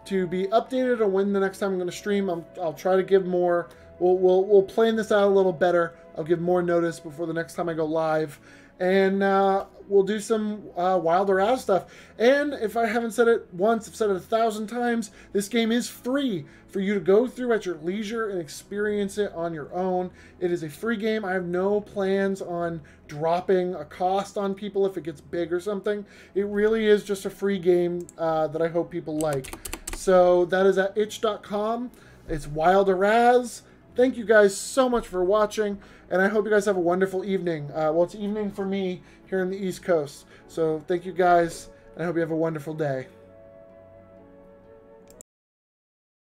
to be updated on when the next time I'm going to stream. I'll try to give more. We'll plan this out a little better. I'll give more notice before the next time I go live. And we'll do some Wild Araz stuff. And if I haven't said it once, I've said it 1,000 times, this game is free for you to go through at your leisure and experience it on your own. It is a free game. I have no plans on dropping a cost on people if it gets big or something. It really is just a free game that I hope people like. So that is at itch.com. It's Wild Araz. Thank you guys so much for watching, and I hope you guys have a wonderful evening. Well, it's evening for me here in the East Coast. So thank you guys, and I hope you have a wonderful day.